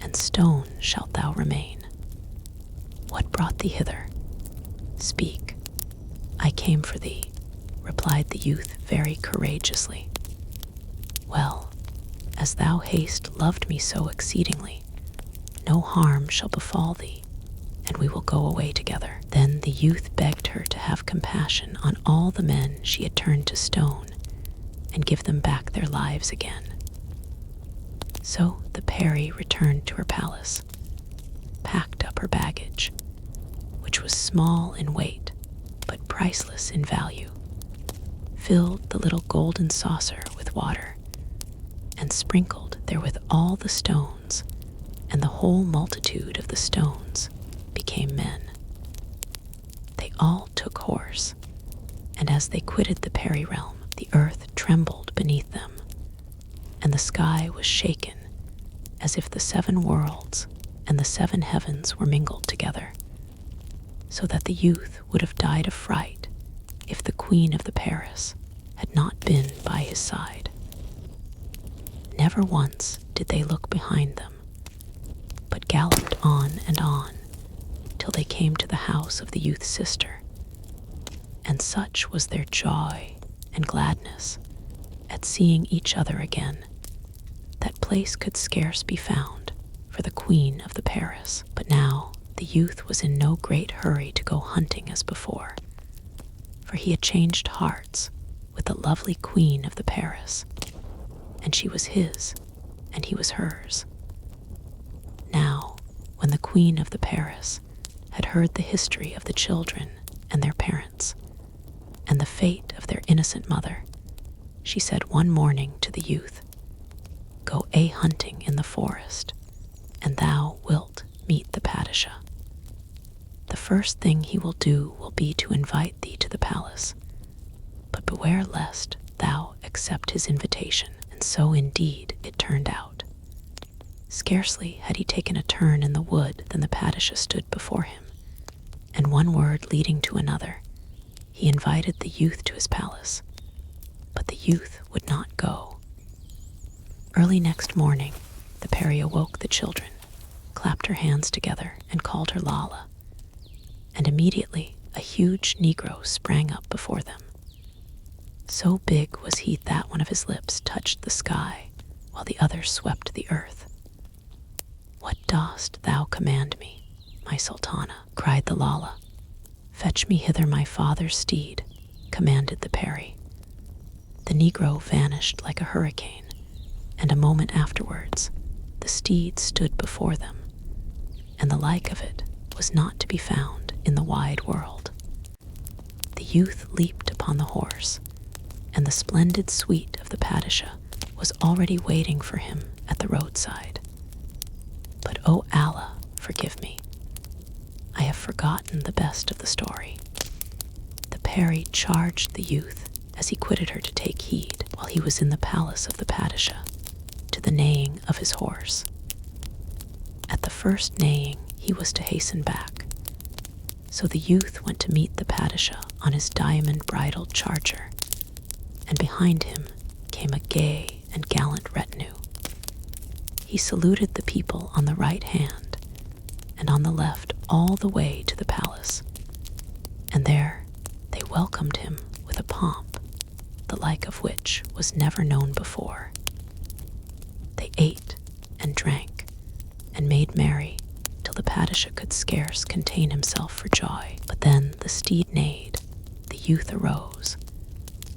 and stone shalt thou remain. What brought thee hither? Speak. I came for thee, replied the youth very courageously. Well, as thou hast loved me so exceedingly, no harm shall befall thee, and we will go away together. Then the youth begged her to have compassion on all the men she had turned to stone, and give them back their lives again. So the Peri returned to her palace, packed up her baggage, which was small in weight but priceless in value, filled the little golden saucer with water, and sprinkled therewith all the stones, and the whole multitude of the stones became men. They all took horse, and as they quitted the Peri realm, the earth trembled beneath them, and the sky was shaken as if the 7 worlds and the 7 heavens were mingled together, so that the youth would have died of fright if the queen of the Paris had not been by his side. Never once did they look behind them, but galloped on and on till they came to the house of the youth's sister, and such was their joy and gladness at seeing each other again, that place could scarce be found for the queen of the Paris. But now the youth was in no great hurry to go hunting as before, for he had changed hearts with the lovely queen of the Paris, and she was his, and he was hers. Now, when the queen of the Paris had heard the history of the children and their parents, and the fate of their innocent mother, she said one morning to the youth, "Go hunting in the forest, and thou wilt meet the Padishah. The first thing he will do will be to invite thee to the palace, but beware lest thou accept his invitation." And so indeed it turned out. Scarcely had he taken a turn in the wood than the Padishah stood before him, and one word leading to another, he invited the youth to his palace, but the youth would not go. Early next morning, the Peri awoke the children, clapped her hands together, and called her Lala, and immediately a huge Negro sprang up before them. So big was he that one of his lips touched the sky, while the other swept the earth. "What dost thou command me, my Sultana?" cried the Lala. "Fetch me hither my father's steed," commanded the Peri. The Negro vanished like a hurricane, and a moment afterwards the steed stood before them, and the like of it was not to be found in the wide world. The youth leaped upon the horse, and the splendid suite of the Padishah was already waiting for him at the roadside. But O Allah, forgive me. I have forgotten the best of the story. The Peri charged the youth as he quitted her to take heed, while he was in the palace of the Padishah, to the neighing of his horse. At the first neighing he was to hasten back, so the youth went to meet the Padishah on his diamond-bridled charger, and behind him came a gay and gallant retinue. He saluted the people on the right hand, and on the left all the way to the palace, and there they welcomed him with a pomp, the like of which was never known before. They ate and drank and made merry till the Padishah could scarce contain himself for joy. But then the steed neighed, the youth arose,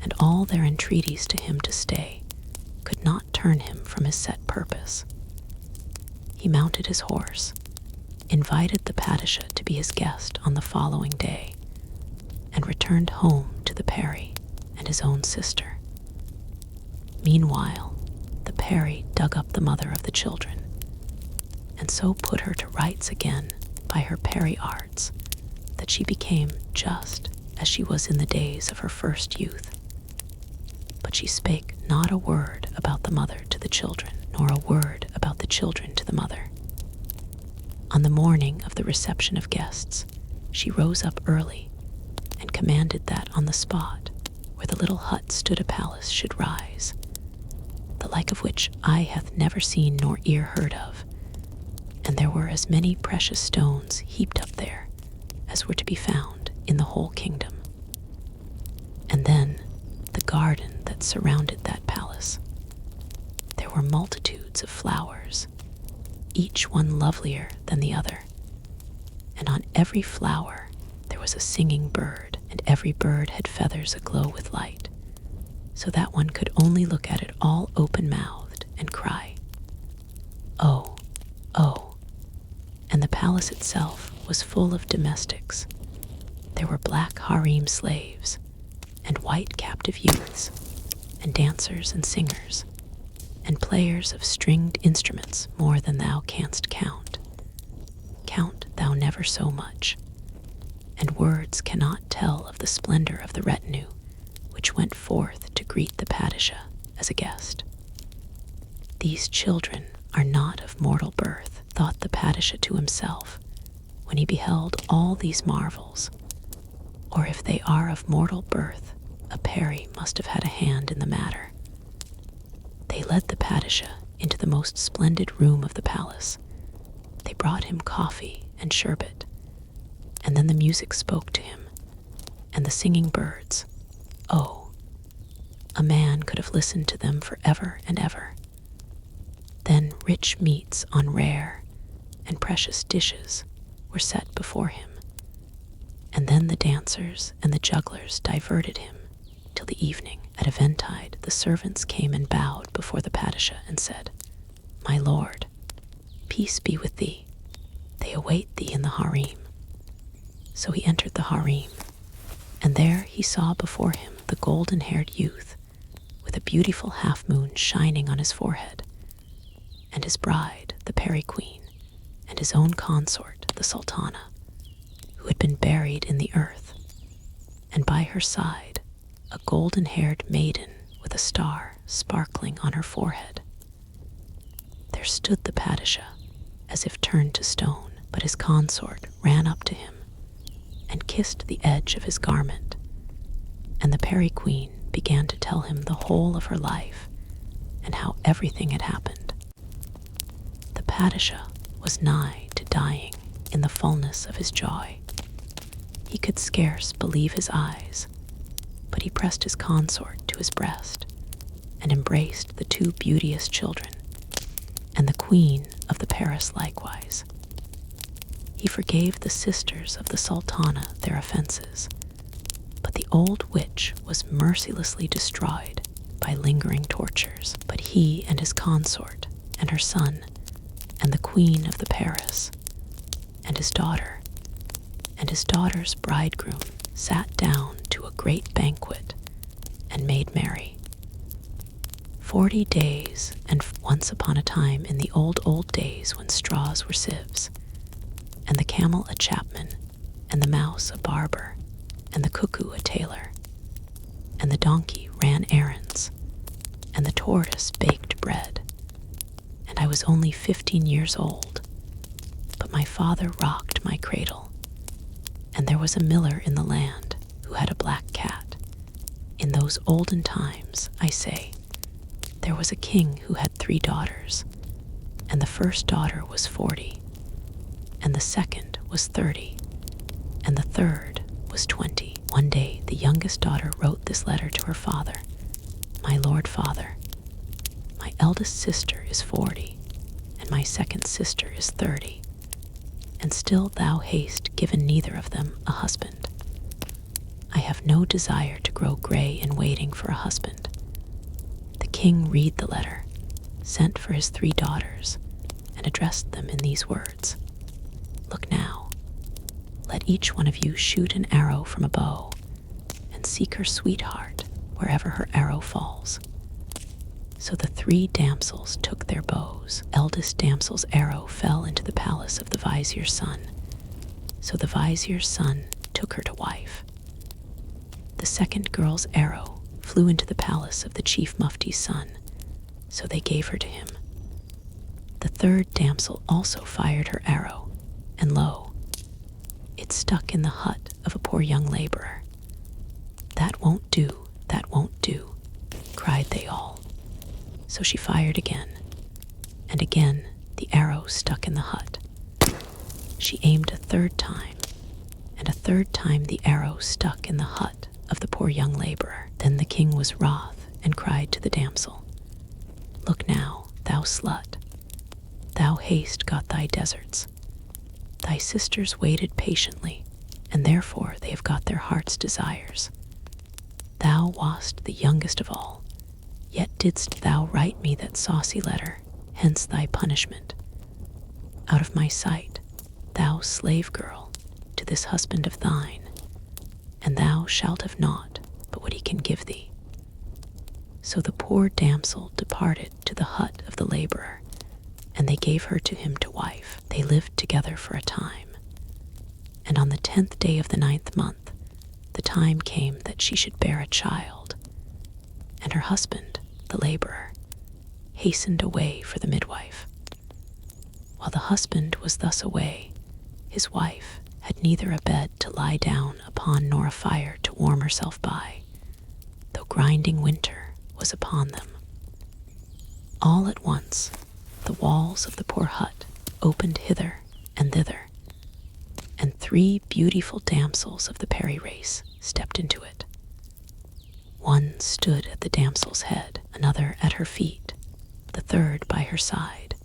and all their entreaties to him to stay could not turn him from his set purpose. He mounted his horse, invited the Padishah to be his guest on the following day, and returned home to the Peri and his own sister. Meanwhile, the Peri dug up the mother of the children, and so put her to rights again by her Peri arts, that she became just as she was in the days of her first youth. But she spake not a word about the mother to the children, nor a word about the children to the mother. On the morning of the reception of guests, she rose up early and commanded that on the spot where the little hut stood a palace should rise, the like of which eye hath never seen nor ear heard of, and there were as many precious stones heaped up there as were to be found in the whole kingdom. And then the garden that surrounded that palace. There were multitudes of flowers, each one lovelier than the other, and on every flower there was a singing bird, and every bird had feathers aglow with light, so that one could only look at it all open-mouthed and cry, "Oh, oh." And the palace itself was full of domestics. There were black harem slaves, and white captive youths, and dancers and singers, and players of stringed instruments more than thou canst count. Count thou never so much, and words cannot tell of the splendor of the retinue which went forth to greet the Padishah as a guest. These children are not of mortal birth, thought the Padishah to himself when he beheld all these marvels, or if they are of mortal birth, a peri must have had a hand in the matter. They led the Padishah into the most splendid room of the palace. They brought him coffee and sherbet, and then the music spoke to him, and the singing birds. Oh, a man could have listened to them for ever and ever. Then rich meats on rare and precious dishes were set before him, and then the dancers and the jugglers diverted him till the evening. At eventide, the servants came and bowed before the Padishah and said, "My lord, peace be with thee. They await thee in the harem." So he entered the harem, and there he saw before him the golden-haired youth with a beautiful half-moon shining on his forehead, and his bride, the peri-queen, and his own consort, the sultana, who had been buried in the earth, and by her side a golden-haired maiden with a star sparkling on her forehead. There stood the Padishah, as if turned to stone, but his consort ran up to him and kissed the edge of his garment, and the peri-queen began to tell him the whole of her life and how everything had happened. The Padishah was nigh to dying in the fullness of his joy. He could scarce believe his eyes, but he pressed his consort to his breast and embraced the two beauteous children, and the queen of the palace likewise. He forgave the sisters of the sultana their offenses, but the old witch was mercilessly destroyed by lingering tortures. But he and his consort, and her son, and the queen of the palace, and his daughter, and his daughter's bridegroom sat down to a great banquet and made merry. 40 days, and once upon a time in the old days when straws were sieves, and the camel a chapman, and the mouse a barber, and the cuckoo a tailor, and the donkey ran errands, and the tortoise baked bread, and I was only 15 years old, but my father rocked my cradle, and there was a miller in the land who had a black cat. In those olden times, I say, there was a king who had 3 daughters, and the first daughter was 40, and the second was 30, and the third was 20. One day the youngest daughter wrote this letter to her father: "My lord father, my eldest sister is 40, and my second sister is 30, and still thou hast given neither of them a husband. I have no desire to grow gray in waiting for a husband." The king read the letter, sent for his 3 daughters, and addressed them in these words: "Look now, let each one of you shoot an arrow from a bow, and seek her sweetheart wherever her arrow falls." So the 3 damsels took their bows. Eldest damsel's arrow fell into the palace of the vizier's son, so the vizier's son took her to wife. The second girl's arrow flew into the palace of the chief mufti's son, so they gave her to him. The third damsel also fired her arrow, and lo, it stuck in the hut of a poor young laborer. "That won't do, that won't do," cried they all. So she fired again, and again the arrow stuck in the hut. she aimed a third time, and a third time the arrow stuck in the hut of the poor young laborer. Then the king was wroth and cried to the damsel, "Look now, thou slut, thou hast got thy deserts. Thy sisters waited patiently, and therefore they have got their heart's desires. Thou wast the youngest of all, yet didst thou write me that saucy letter, hence thy punishment. Out of my sight, thou slave girl, to this husband of thine, and thou shalt have naught but what he can give thee." So the poor damsel departed to the hut of the laborer, and they gave her to him to wife. They lived together for a time, and on the 10th day of the 9th month, the time came that she should bear a child, and her husband, the laborer, hastened away for the midwife. While the husband was thus away, his wife had neither a bed to lie down upon nor a fire to warm herself by, though grinding winter was upon them. All at once, the walls of the poor hut opened hither and thither, and 3 beautiful damsels of the Peri race stepped into it. One stood at the damsel's head, another at her feet, the third by her side,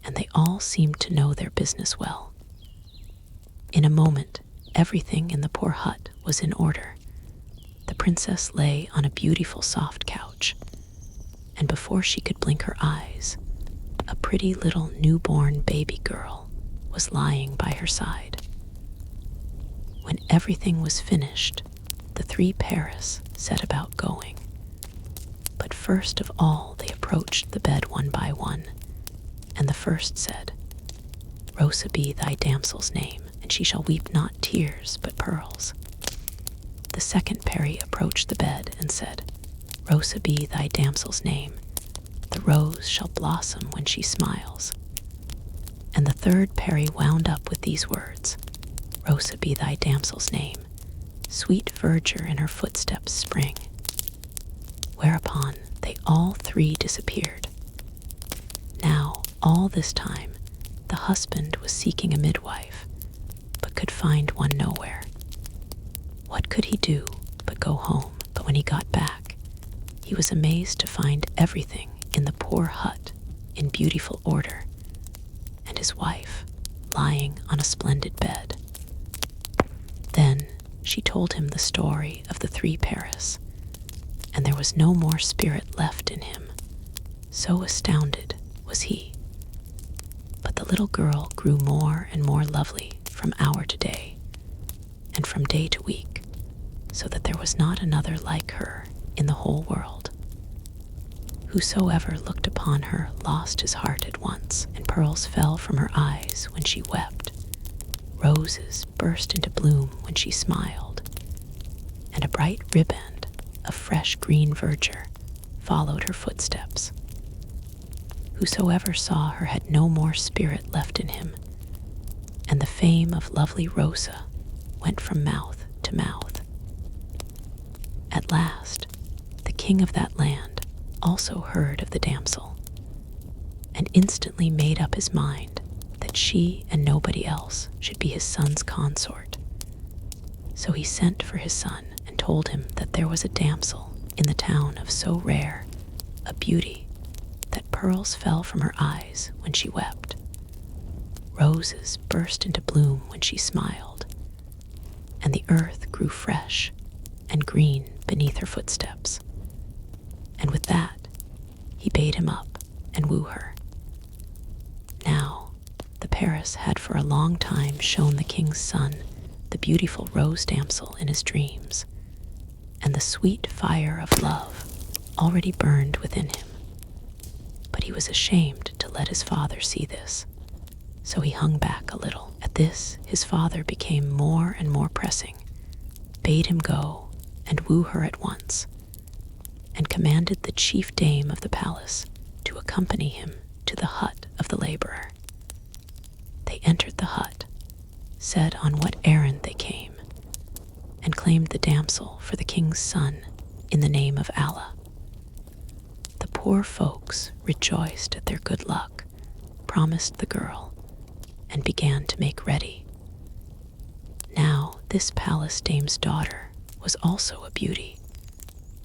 and they all seemed to know their business well. In a moment, everything in the poor hut was in order. The princess lay on a beautiful soft couch, and before she could blink her eyes, a pretty little newborn baby girl was lying by her side. When everything was finished, the 3 Paris set about going. But first of all they approached the bed one by one, and the first said, "Rosa be thy damsel's name, and she shall weep not tears but pearls." The second Peri approached the bed and said, "Rosa be thy damsel's name, the rose shall blossom when she smiles." And the third Peri wound up with these words, "Rosa be thy damsel's name, sweet verdure in her footsteps spring." Whereupon they all 3 disappeared. Now, all this time, the husband was seeking a midwife, but could find one nowhere. What could he do but go home? But when he got back, he was amazed to find everything in the poor hut in beautiful order, and his wife lying on a splendid bed. Then she told him the story of the 3 Paris, and there was no more spirit left in him, so astounded was he. But the little girl grew more and more lovely from hour to day, and from day to week, so that there was not another like her in the whole world. Whosoever looked upon her lost his heart at once, and pearls fell from her eyes when she wept. Roses burst into bloom when she smiled, and a bright riband of fresh green verdure followed her footsteps. Whosoever saw her had no more spirit left in him, and the fame of lovely Rosa went from mouth to mouth. At last, the king of that land also heard of the damsel, and instantly made up his mind that she and nobody else should be his son's consort. So he sent for his son and told him that there was a damsel in the town of so rare a beauty that pearls fell from her eyes when she wept. Roses burst into bloom when she smiled, and the earth grew fresh and green beneath her footsteps. And with that, he bade him up and woo her. Now, the Paris had for a long time shown the king's son the beautiful rose damsel in his dreams, and the sweet fire of love already burned within him. But he was ashamed to let his father see this, so he hung back a little. At this, his father became more and more pressing, bade him go and woo her at once, and commanded the chief dame of the palace to accompany him to the hut of the laborer. They entered the hut, said on what errand they came, and claimed the damsel for the king's son in the name of Allah. The poor folks rejoiced at their good luck, promised the girl, and began to make ready. Now this palace dame's daughter was also a beauty,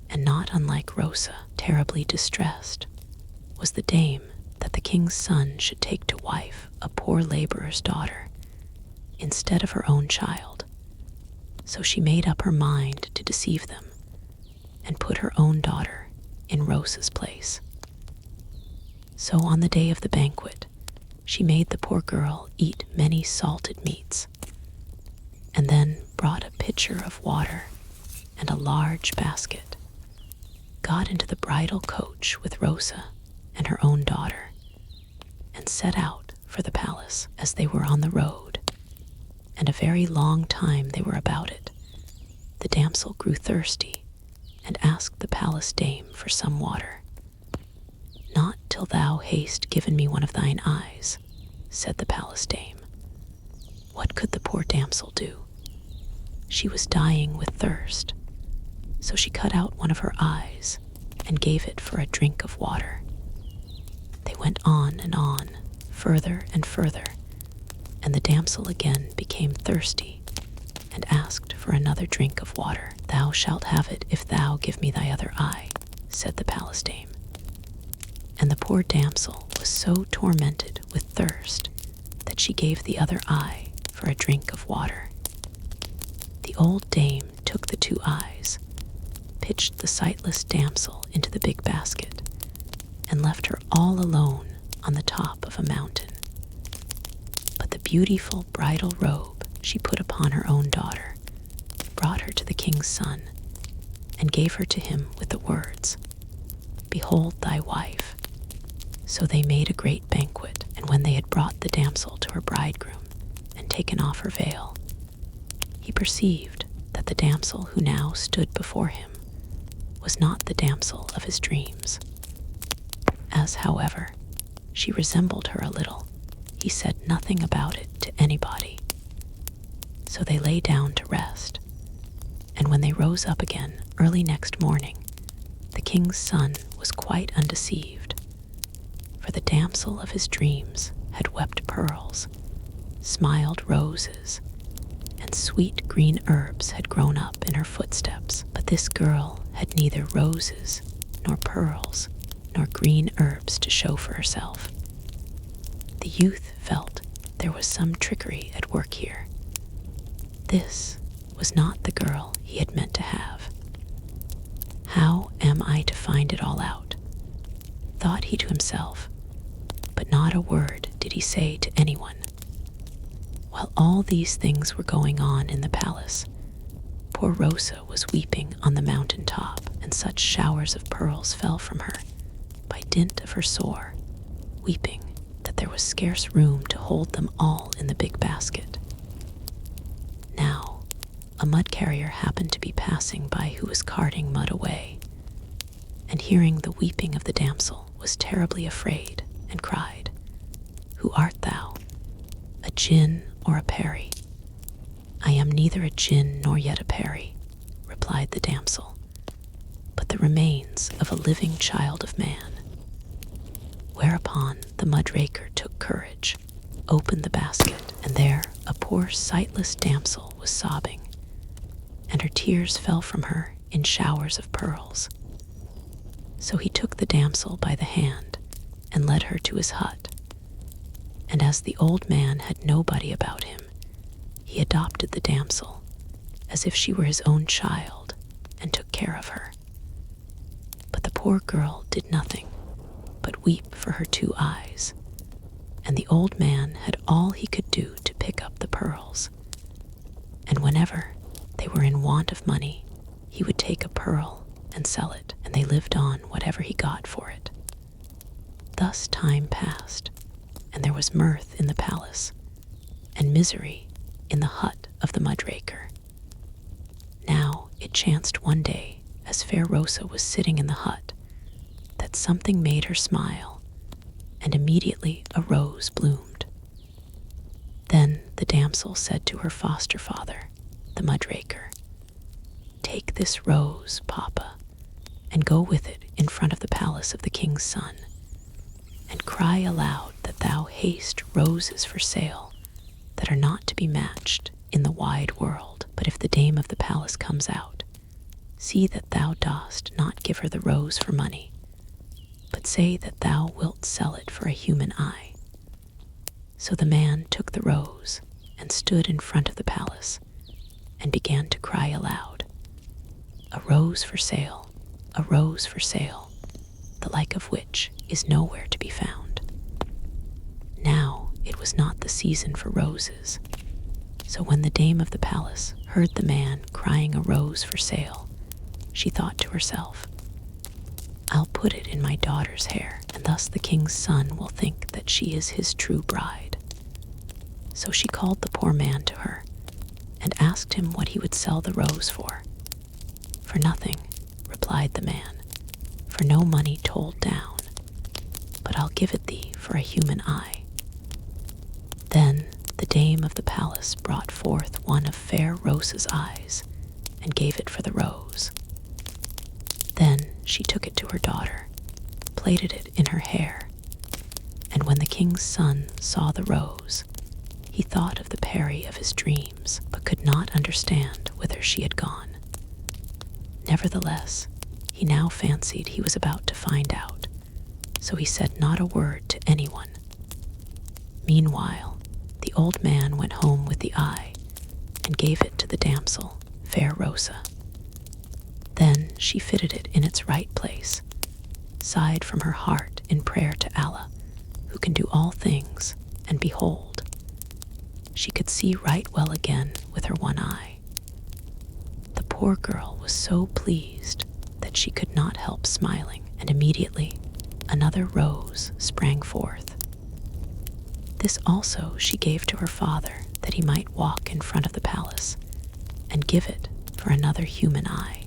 and not unlike Rosa, terribly distressed, was the dame that the king's son should take to wife a poor laborer's daughter instead of her own child. So she made up her mind to deceive them and put her own daughter in Rosa's place. So on the day of the banquet, she made the poor girl eat many salted meats, and then brought a pitcher of water and a large basket, got into the bridal coach with Rosa and her own daughter, and set out for the palace. As they were on the road, and a very long time they were about it, the damsel grew thirsty and asked the palace dame for some water. "Not till thou hast given me one of thine eyes," said the palace dame. What could the poor damsel do? She was dying with thirst, so she cut out one of her eyes and gave it for a drink of water. They went on and on, further and further, and the damsel again became thirsty and asked for another drink of water. "Thou shalt have it if thou give me thy other eye," said the palace dame. And the poor damsel was so tormented with thirst that she gave the other eye for a drink of water. The old dame took the two eyes, pitched the sightless damsel into the big basket, and left her all alone on the top of a mountain. But the beautiful bridal robe she put upon her own daughter, brought her to the king's son, and gave her to him with the words, "Behold thy wife." So they made a great banquet, and when they had brought the damsel to her bridegroom and taken off her veil, he perceived that the damsel who now stood before him was not the damsel of his dreams. As, however, she resembled her a little, he said nothing about it to anybody. So they lay down to rest, and when they rose up again early next morning, the king's son was quite undeceived, for the damsel of his dreams had wept pearls, smiled roses, and sweet green herbs had grown up in her footsteps. But this girl had neither roses, nor pearls, nor green herbs to show for herself. The youth felt there was some trickery at work here. This was not the girl he had meant to have. "How am I to find it all out?" thought he to himself, but not a word did he say to anyone. While all these things were going on in the palace, poor Rosa was weeping on the mountain top, and such showers of pearls fell from her by dint of her sore weeping that there was scarce room to hold them all in the big basket. Now, a mud carrier happened to be passing by who was carting mud away, and hearing the weeping of the damsel was terribly afraid and cried, "Who art thou, a djinn or a peri?" "I am neither a djinn nor yet a peri," replied the damsel, "but the remains of a living child of man." Whereupon the mudraker took courage, opened the basket, and there a poor sightless damsel was sobbing, and her tears fell from her in showers of pearls. So he took the damsel by the hand and led her to his hut, and as the old man had nobody about him, he adopted the damsel as if she were his own child and took care of her. But the poor girl did nothing but weep for her two eyes, and the old man had all he could do to pick up the pearls, and whenever they were in want of money, he would take a pearl and sell it, and they lived on whatever he got for it. Thus time passed, and there was mirth in the palace, and misery in the hut of the mudraker. Now it chanced one day, as fair Rosa was sitting in the hut, that something made her smile, and immediately a rose bloomed. Then the damsel said to her foster father, the mudraker, "Take this rose, Papa, and go with it in front of the palace of the king's son, and cry aloud that thou hast roses for sale that are not to be matched in the wide world. But if the dame of the palace comes out, see that thou dost not give her the rose for money, but say that thou wilt sell it for a human eye." So the man took the rose and stood in front of the palace and began to cry aloud, "A rose for sale, a rose for sale, the like of which is nowhere to be found." Now it was not the season for roses, so when the dame of the palace heard the man crying a rose for sale, she thought to herself, "I'll put it in my daughter's hair, and thus the king's son will think that she is his true bride." So she called the poor man to her and asked him what he would sell the rose for. "For nothing," replied the man, "for no money told down, but I'll give it thee for a human eye." Then the dame of the palace brought forth one of fair Rosa's eyes and gave it for the rose. Then she took it to her daughter, plaited it in her hair, and when the king's son saw the rose, he thought of the Peri of his dreams, but could not understand whither she had gone. Nevertheless, he now fancied he was about to find out, so he said not a word to anyone. Meanwhile, the old man went home with the eye and gave it to the damsel, fair Rosa. Then she fitted it in its right place, sighed from her heart in prayer to Allah, who can do all things, and behold, she could see right well again with her one eye. The poor girl was so pleased that she could not help smiling, and immediately another rose sprang forth. This also she gave to her father, that he might walk in front of the palace and give it for another human eye.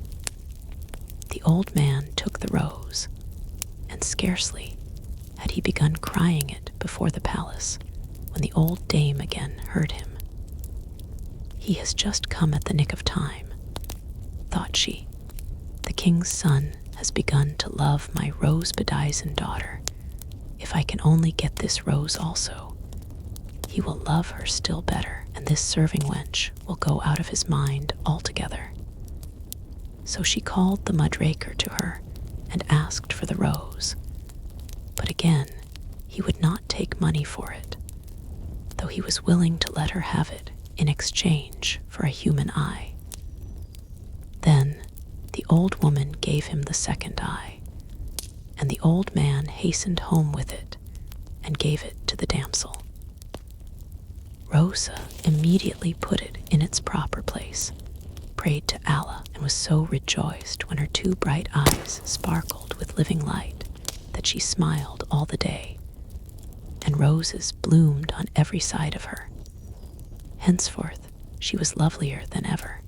The old man took the rose, and scarcely had he begun crying it before the palace when the old dame again heard him. "He has just come at the nick of time," thought she. "The king's son has begun to love my rose-bedizened daughter. If I can only get this rose also, he will love her still better, and this serving wench will go out of his mind altogether." So she called the mudraker to her and asked for the rose, but again he would not take money for it, though he was willing to let her have it in exchange for a human eye. Then the old woman gave him the second eye, and the old man hastened home with it and gave it to the damsel. Rosa immediately put it in its proper place, prayed to Allah, and was so rejoiced when her two bright eyes sparkled with living light that she smiled all the day, and roses bloomed on every side of her. Henceforth she was lovelier than ever.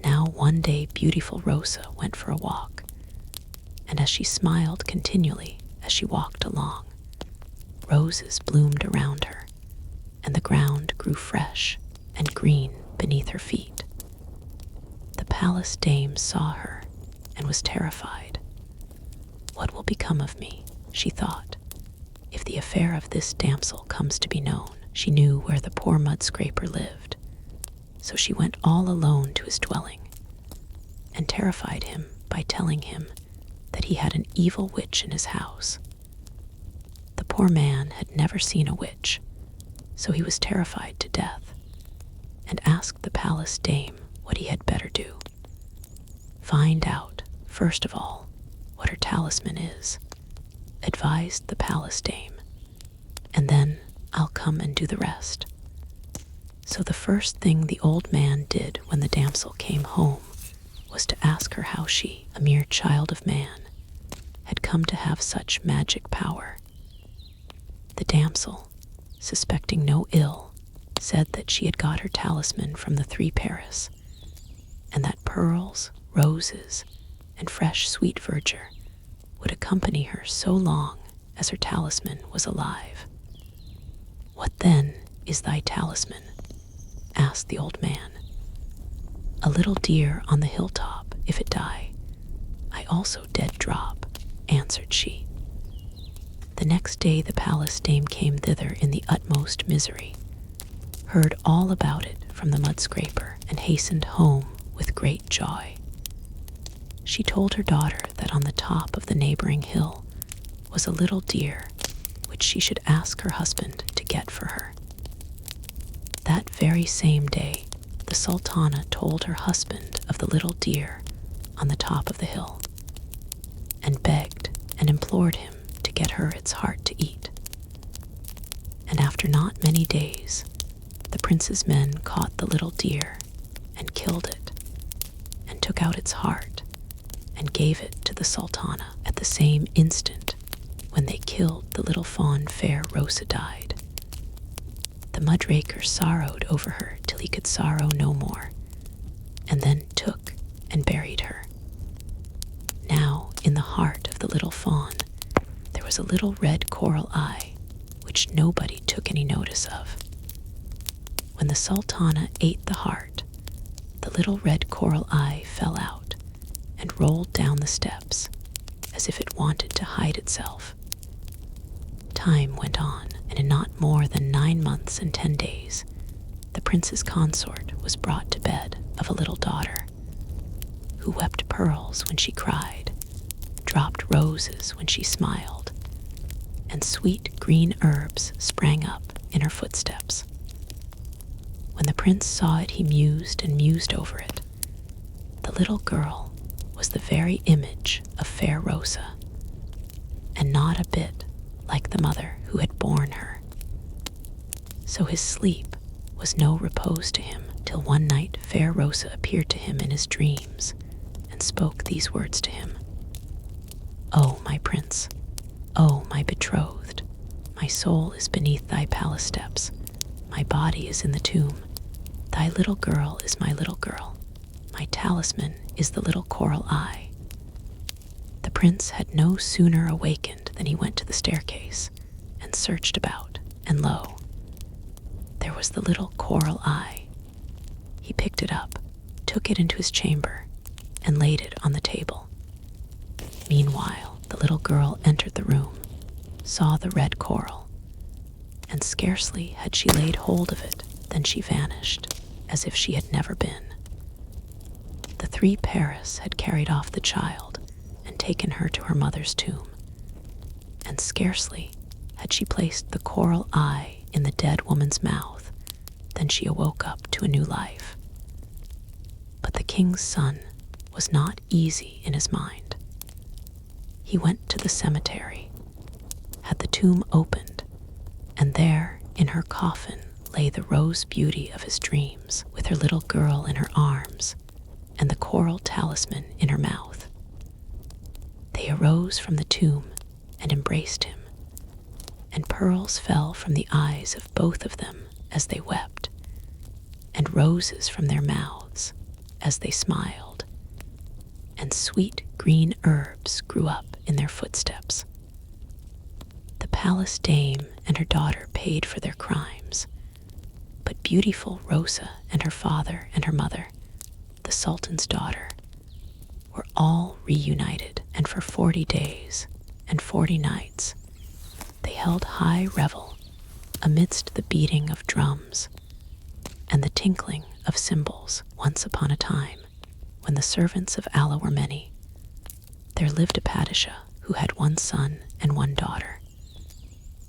Now one day beautiful Rosa went for a walk, and as she smiled continually as she walked along, roses bloomed around her, and the ground grew fresh and green beneath her feet. The palace dame saw her and was terrified. "What will become of me?" she thought, "if the affair of this damsel comes to be known." She knew where the poor mud scraper lived, so she went all alone to his dwelling and terrified him by telling him that he had an evil witch in his house. The poor man had never seen a witch, so he was terrified to death and asked the palace dame what he had better do. "Find out, first of all, what her talisman is," advised the palace dame, "and then I'll come and do the rest." So the first thing the old man did when the damsel came home was to ask her how she, a mere child of man, had come to have such magic power. The damsel, suspecting no ill, said that she had got her talisman from the three Paris, and that pearls, roses, and fresh sweet verdure would accompany her so long as her talisman was alive. "What then is thy talisman?" asked the old man. "A little deer on the hilltop, if it die, I also dead drop," answered she. The next day the palace dame came thither in the utmost misery, heard all about it from the mud scraper and hastened home with great joy. She told her daughter that on the top of the neighboring hill was a little deer which she should ask her husband to get for her. That very same day, the Sultana told her husband of the little deer on the top of the hill, and begged and implored him to get her its heart to eat. And after not many days, the prince's men caught the little deer and killed it, and took out its heart and gave it to the Sultana at the same instant when they killed the little fawn fair Rosa died. The mudraker sorrowed over her till he could sorrow no more, and then took and buried her. Now, in the heart of the little fawn, there was a little red coral eye, which nobody took any notice of. When the Sultana ate the heart, the little red coral eye fell out and rolled down the steps as if it wanted to hide itself. Time went on, and in not more than 9 months and 10 days, the prince's consort was brought to bed of a little daughter, who wept pearls when she cried, dropped roses when she smiled, and sweet green herbs sprang up in her footsteps. When the prince saw it, he mused and mused over it. The little girl was the very image of fair Rosa, and not a bit like the mother who had borne her. So his sleep was no repose to him till one night fair Rosa appeared to him in his dreams and spoke these words to him. "O my prince, O my betrothed, my soul is beneath thy palace steps, my body is in the tomb, thy little girl is my little girl, my talisman is the little coral eye." The prince had no sooner awakened than he went to the staircase and searched about, and lo, there was the little coral eye. He picked it up, took it into his chamber, and laid it on the table. Meanwhile, the little girl entered the room, saw the red coral, and scarcely had she laid hold of it than she vanished, as if she had never been. The 3 Paris had carried off the child and taken her to her mother's tomb, and scarcely had she placed the coral eye in the dead woman's mouth than she awoke up to a new life. But the king's son was not easy in his mind. He went to the cemetery, had the tomb opened, and there in her coffin lay the rose beauty of his dreams, with her little girl in her arms and the coral talisman in her mouth. They arose from the tomb and embraced him, and pearls fell from the eyes of both of them as they wept, and roses from their mouths as they smiled, and sweet green herbs grew up in their footsteps. The palace dame and her daughter paid for their crimes, but beautiful Rosa and her father and her mother, the Sultan's daughter, were all reunited, and for 40 days and 40 nights they held high revel amidst the beating of drums and the tinkling of cymbals. Once upon a time, when the servants of Allah were many, there lived a Padishah who had 1 son and 1 daughter.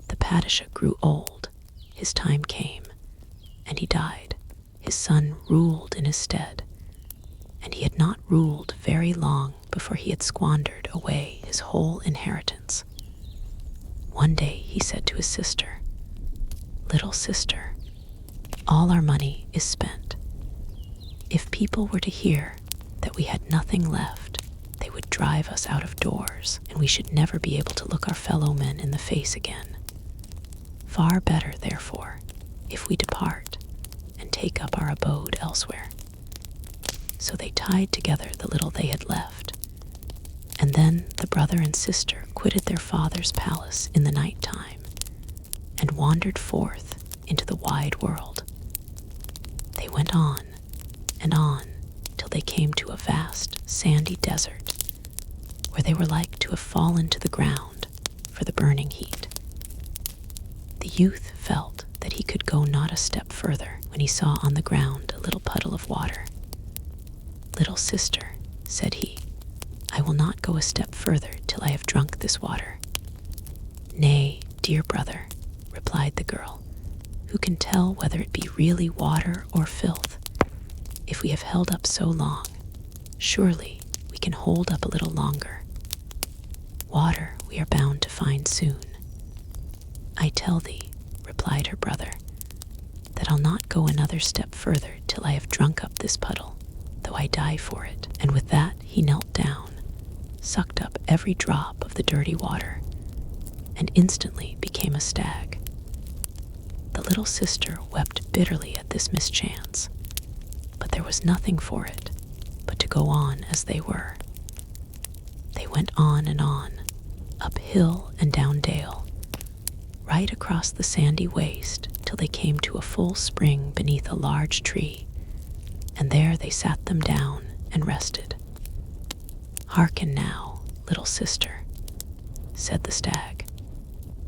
The Padishah grew old, his time came, and he died. His son ruled in his stead, and he had not ruled very long before he had squandered away his whole inheritance. One day he said to his sister, "Little sister, all our money is spent. If people were to hear that we had nothing left, they would drive us out of doors, and we should never be able to look our fellow men in the face again. Far better, therefore, if we depart and take up our abode elsewhere." So they tied together the little they had left, and then the brother and sister quitted their father's palace in the night time and wandered forth into the wide world. They went on and on till they came to a vast sandy desert, where they were like to have fallen to the ground for the burning heat. The youth felt that that he could go not a step further when he saw on the ground a little puddle of water. "Little sister," said he, "I will not go a step further till I have drunk this water." "Nay, dear brother," replied the girl, "who can tell whether it be really water or filth? If we have held up so long, surely we can hold up a little longer. Water we are bound to find soon." "I tell thee," replied her brother, "that I'll not go another step further till I have drunk up this puddle, though I die for it." And with that he knelt down, sucked up every drop of the dirty water, and instantly became a stag. The little sister wept bitterly at this mischance, but there was nothing for it but to go on as they were. They went on and on, up hill and down dale, right across the sandy waste till they came to a full spring beneath a large tree, and there they sat them down and rested. "Hearken now, little sister," said the stag.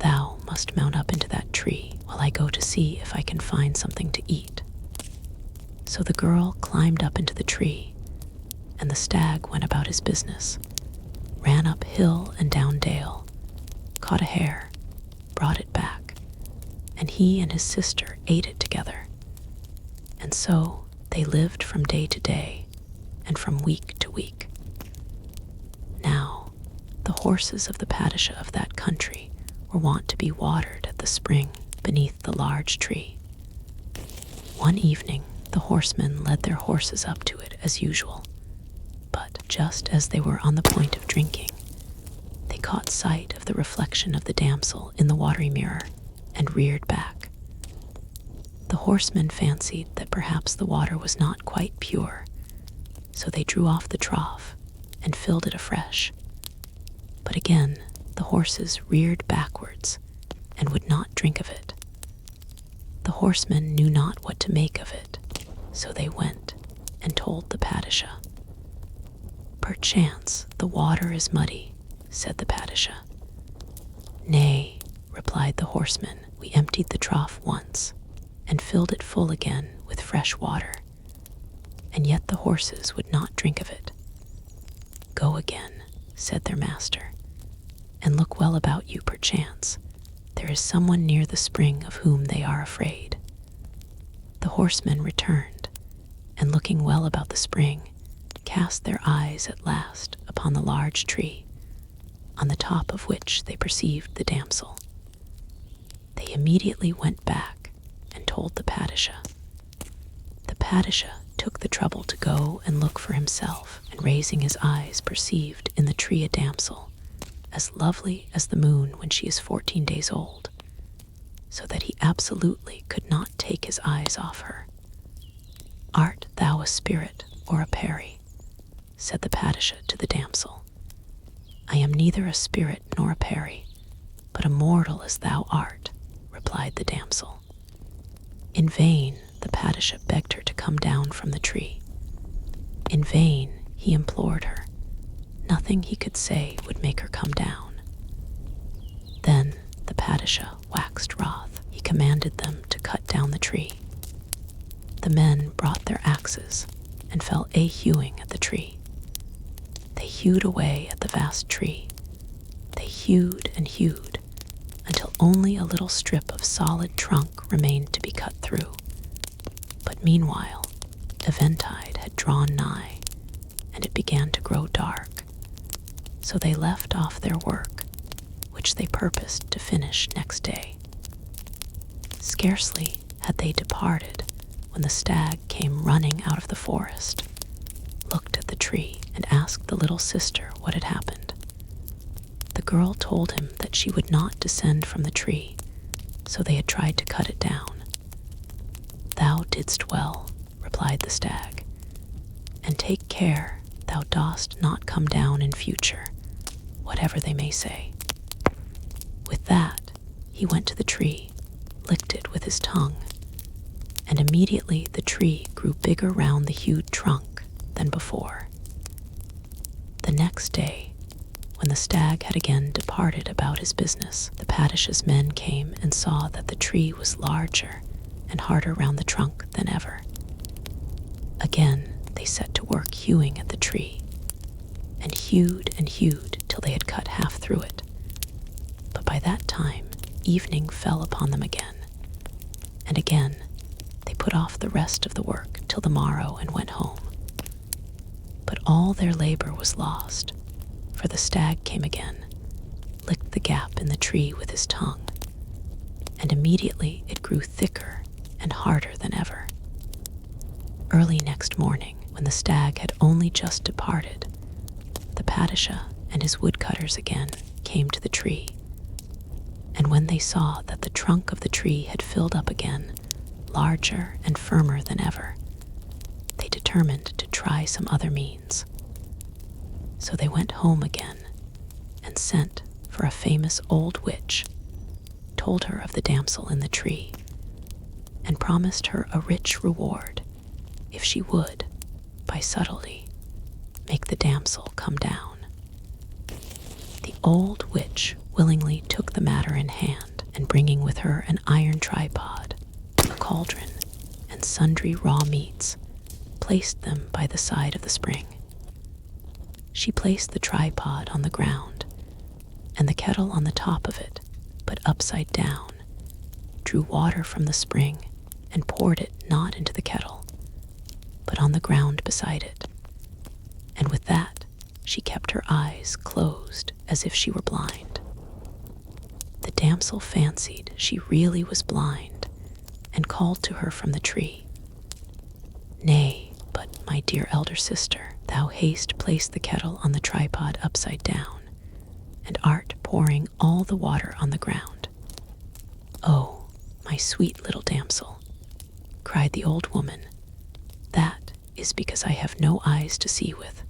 "Thou must mount up into that tree while I go to see if I can find something to eat." So the girl climbed up into the tree, and the stag went about his business, ran up hill and down dale, caught a hare, brought it back, and he and his sister ate it together. And so they lived from day to day and from week to week. Now, the horses of the padishah of that country were wont to be watered at the spring beneath the large tree. One evening, the horsemen led their horses up to it as usual, but just as they were on the point of drinking, they caught sight of the reflection of the damsel in the watery mirror and reared back. The horsemen fancied that perhaps the water was not quite pure, so they drew off the trough and filled it afresh. But again the horses reared backwards and would not drink of it. The horsemen knew not what to make of it, so they went and told the padishah. "Perchance the water is muddy," said the padishah. "Nay," replied the horseman, "we emptied the trough once and filled it full again with fresh water, and yet the horses would not drink of it." "Go again," said their master, "and look well about you, perchance there is someone near the spring of whom they are afraid." The horsemen returned, and looking well about the spring, cast their eyes at last upon the large tree, on the top of which they perceived the damsel. They immediately went back and told the padishah. The padishah took the trouble to go and look for himself, and raising his eyes perceived in the tree a damsel, as lovely as the moon when she is 14 days old, so that he absolutely could not take his eyes off her. "Art thou a spirit or a peri?" said the padishah to the damsel. "I am neither a spirit nor a peri, but a mortal as thou art," replied the damsel. In vain the padishah begged her to come down from the tree. In vain he implored her. Nothing he could say would make her come down. Then the padishah waxed wroth. He commanded them to cut down the tree. The men brought their axes and fell a-hewing at the tree. They hewed away at the vast tree. They hewed and hewed until only a little strip of solid trunk remained to be cut through. But meanwhile, eventide had drawn nigh, and it began to grow dark. So they left off their work, which they purposed to finish next day. Scarcely had they departed when the stag came running out of the forest, looked at the tree, and asked the little sister what had happened. The girl told him that she would not descend from the tree, so they had tried to cut it down. "Thou didst well," replied the stag, "and take care thou dost not come down in future, whatever they may say." With that, he went to the tree, licked it with his tongue, and immediately the tree grew bigger round the hewed trunk than before. The next day, when the stag had again departed about his business, the padishah's men came and saw that the tree was larger and harder round the trunk than ever. Again they set to work hewing at the tree, and hewed till they had cut half through it. But by that time evening fell upon them again, and again they put off the rest of the work till the morrow and went home. But all their labor was lost, for the stag came again, licked the gap in the tree with his tongue, and immediately it grew thicker and harder than ever. Early next morning, when the stag had only just departed, the padishah and his woodcutters again came to the tree, and when they saw that the trunk of the tree had filled up again, larger and firmer than ever, they determined to try some other means. So they went home again and sent for a famous old witch, told her of the damsel in the tree, and promised her a rich reward if she would, by subtlety, make the damsel come down. The old witch willingly took the matter in hand, and bringing with her an iron tripod, a cauldron, and sundry raw meats, placed them by the side of the spring. She placed the tripod on the ground, and the kettle on the top of it, but upside down, drew water from the spring, and poured it not into the kettle, but on the ground beside it. And with that, she kept her eyes closed as if she were blind. The damsel fancied she really was blind, and called to her from the tree, "Nay, but my dear elder sister, thou hast placed the kettle on the tripod upside down, and art pouring all the water on the ground." "Oh, my sweet little damsel," cried the old woman, "that is because I have no eyes to see with.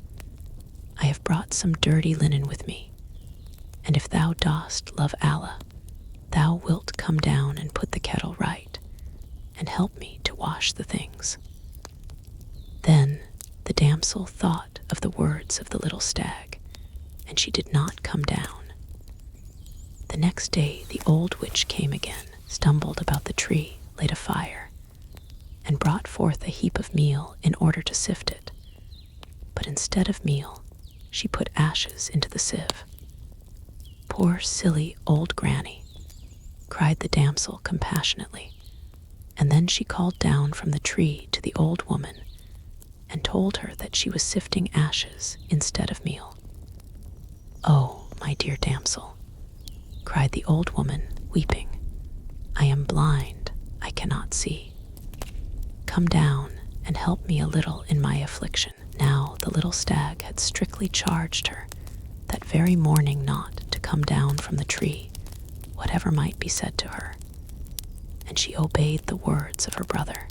I have brought some dirty linen with me, and if thou dost love Allah, thou wilt come down and put the kettle right, and help me to wash the things." Then the damsel thought of the words of the little stag, and she did not come down. The next day the old witch came again, stumbled about the tree, laid a fire, and brought forth a heap of meal in order to sift it. But instead of meal, she put ashes into the sieve. "Poor silly old granny," cried the damsel compassionately, and then she called down from the tree to the old woman and told her that she was sifting ashes instead of meal. "Oh, my dear damsel," cried the old woman, weeping, "I am blind, I cannot see. Come down and help me a little in my affliction." Now the little stag had strictly charged her that very morning not to come down from the tree, whatever might be said to her, and she obeyed the words of her brother.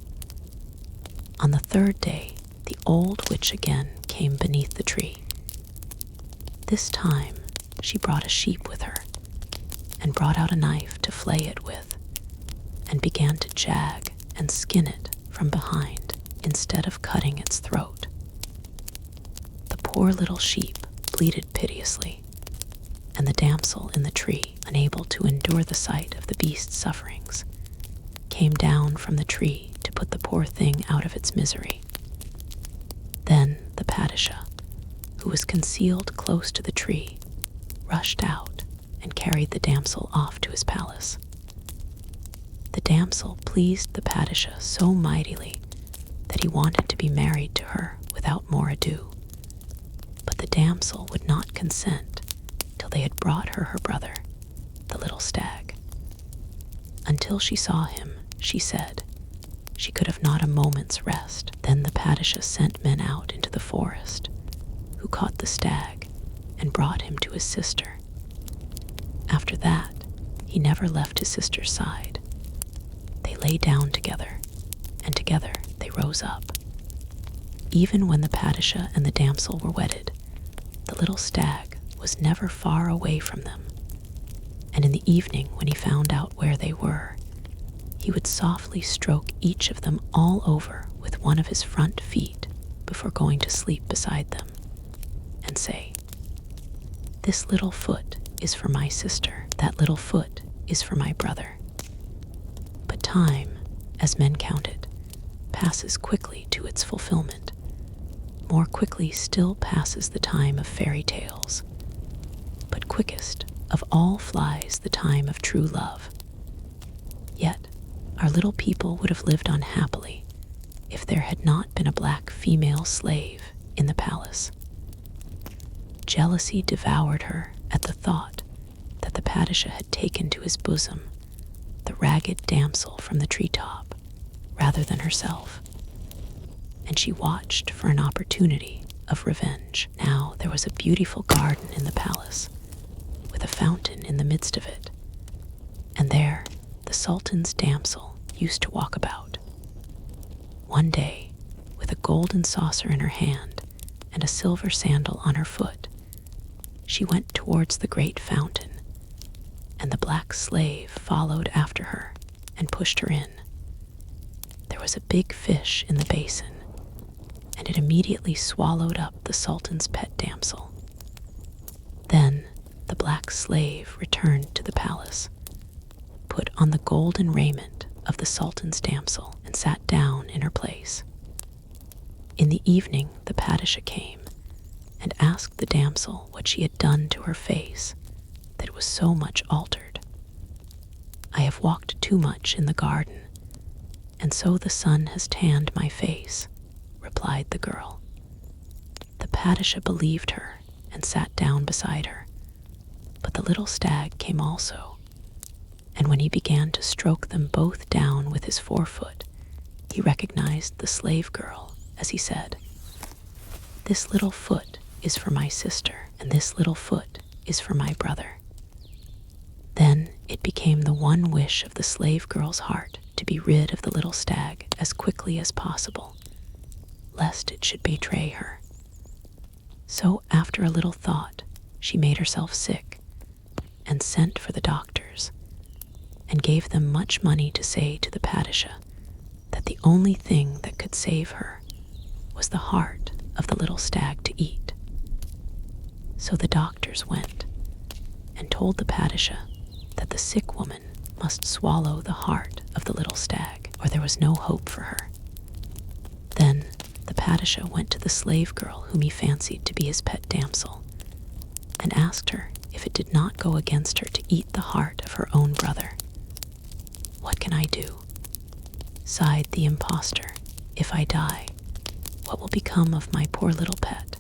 On the third day, the old witch again came beneath the tree. This time she brought a sheep with her, and brought out a knife to flay it with, and began to jag and skin it from behind instead of cutting its throat. The poor little sheep bleated piteously, and the damsel in the tree, unable to endure the sight of the beast's sufferings, came down from the tree to put the poor thing out of its misery. Then the padishah, who was concealed close to the tree, rushed out and carried the damsel off to his palace. The damsel pleased the padishah so mightily that he wanted to be married to her without more ado. But the damsel would not consent till they had brought her brother, the little stag. Until she saw him, she said, she could have not a moment's rest. Then the padishah sent men out into the forest, who caught the stag and brought him to his sister. After that, he never left his sister's side. They lay down together, and together they rose up. Even when the padishah and the damsel were wedded, the little stag was never far away from them, and in the evening when he found out where they were, he would softly stroke each of them all over with one of his front feet before going to sleep beside them, and say, This little foot is for my sister. That little foot is for my brother. But time, as men count it, passes quickly to its fulfillment. More quickly still passes the time of fairy tales. But quickest of all flies the time of true love. Yet, our little people would have lived on happily if there had not been a black female slave in the palace. Jealousy devoured her at the thought that the Padishah had taken to his bosom the ragged damsel from the treetop rather than herself, and she watched for an opportunity of revenge. Now there was a beautiful garden in the palace, with a fountain in the midst of it, and there the Sultan's damsel used to walk about. One day, with a golden saucer in her hand and a silver sandal on her foot, she went towards the great fountain, and the black slave followed after her and pushed her in. There was a big fish in the basin, and it immediately swallowed up the Sultan's pet damsel. Then the black slave returned to the palace, put on the golden raiment of the Sultan's damsel, and sat down in her place. In the evening the Padishah came and asked the damsel what she had done to her face that it was so much altered. "I have walked too much in the garden, and so the sun has tanned my face," replied the girl. The Padishah believed her and sat down beside her, but the little stag came also, and when he began to stroke them both down with his forefoot, he recognized the slave girl as he said, "This little foot is for my sister, and this little foot is for my brother." Then it became the one wish of the slave girl's heart to be rid of the little stag as quickly as possible, lest it should betray her. So after a little thought, she made herself sick and sent for the doctors, and gave them much money to say to the Padishah that the only thing that could save her was the heart of the little stag to eat. So the doctors went and told the Padishah that the sick woman must swallow the heart of the little stag, or there was no hope for her. Then the Padishah went to the slave girl whom he fancied to be his pet damsel, and asked her if it did not go against her to eat the heart of her own brother. "What can I do?" sighed the impostor. "If I die, what will become of my poor little pet?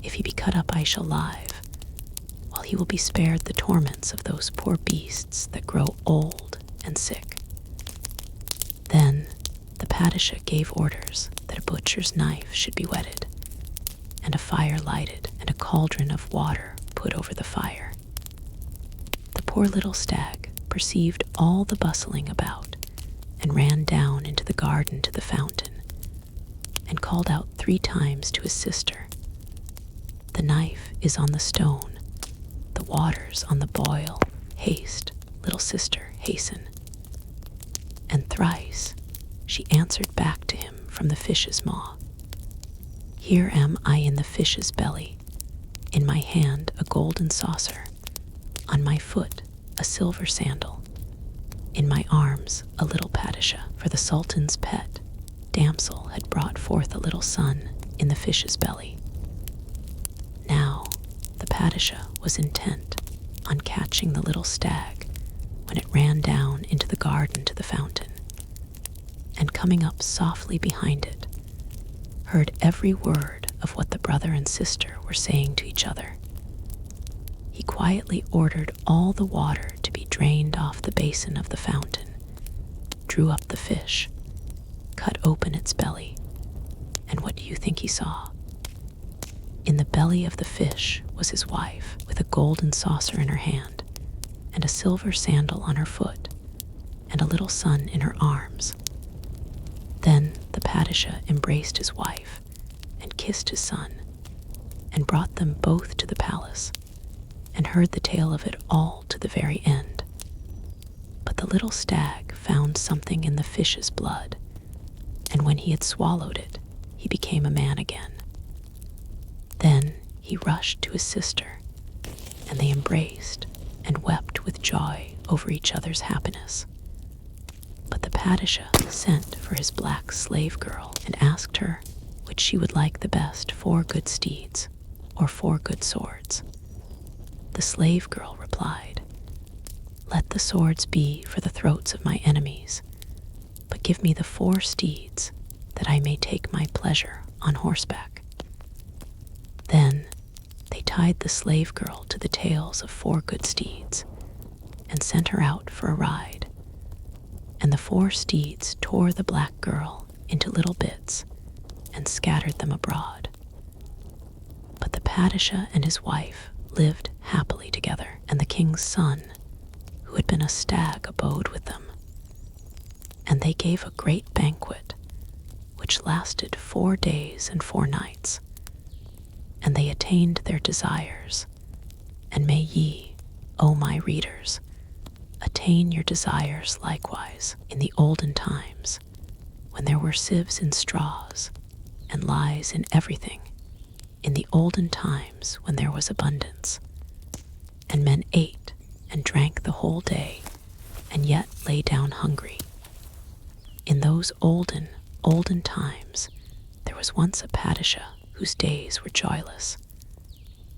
If he be cut up, I shall live, while he will be spared the torments of those poor beasts that grow old and sick." Then the Padishah gave orders that a butcher's knife should be whetted, and a fire lighted, and a cauldron of water put over the fire. The poor little stag perceived all the bustling about, and ran down into the garden to the fountain, and called out 3 times to his sister, "The knife is on the stone, the water's on the boil, haste, little sister, hasten." And thrice she answered back to him from the fish's maw, "Here am I in the fish's belly, in my hand a golden saucer, on my foot a silver sandal, in my arms a little Padishah." For the Sultan's pet damsel had brought forth a little son in the fish's belly. Now the Padishah was intent on catching the little stag when it ran down into the garden to the fountain, and coming up softly behind it, heard every word of what the brother and sister were saying to each other. He quietly ordered all the water to be drained off the basin of the fountain, drew up the fish, cut open its belly, and what do you think he saw? In the belly of the fish was his wife, with a golden saucer in her hand, and a silver sandal on her foot, and a little son in her arms. Then the Padishah embraced his wife, and kissed his son, and brought them both to the palace, and heard the tale of it all to the very end. But the little stag found something in the fish's blood, and when he had swallowed it, he became a man again. Then he rushed to his sister, and they embraced and wept with joy over each other's happiness. But the Padishah sent for his black slave girl and asked her which she would like the best, 4 good steeds or 4 good swords. The slave girl replied, "Let the swords be for the throats of my enemies, but give me the 4 steeds that I may take my pleasure on horseback." Then they tied the slave girl to the tails of 4 good steeds and sent her out for a ride. And the 4 steeds tore the black girl into little bits and scattered them abroad. But the Padishah and his wife lived happily together, and the king's son, who had been a stag, abode with them. And they gave a great banquet, which lasted 4 days and 4 nights. And they attained their desires, and may ye, O my readers, attain your desires likewise in the olden times, when there were sieves in straws and lies in everything, in the olden times when there was abundance, and men ate and drank the whole day, and yet lay down hungry. In those olden times there was once a Padishah whose days were joyless,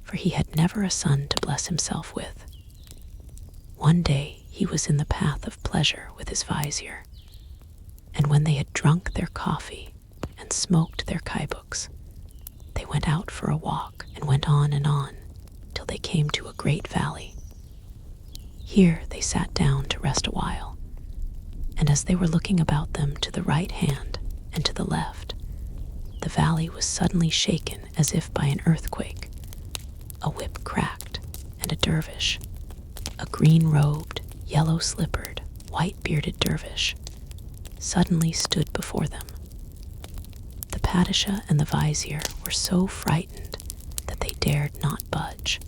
for he had never a son to bless himself with. One day he was in the path of pleasure with his vizier, and when they had drunk their coffee and smoked their kaibuks, they went out for a walk and went on till they came to a great valley. Here they sat down to rest a while, and as they were looking about them to the right hand and to the left, the valley was suddenly shaken as if by an earthquake. A whip cracked, and a dervish, a green-robed, yellow-slippered, white-bearded dervish, suddenly stood before them. The Padishah and the vizier were so frightened that they dared not budge.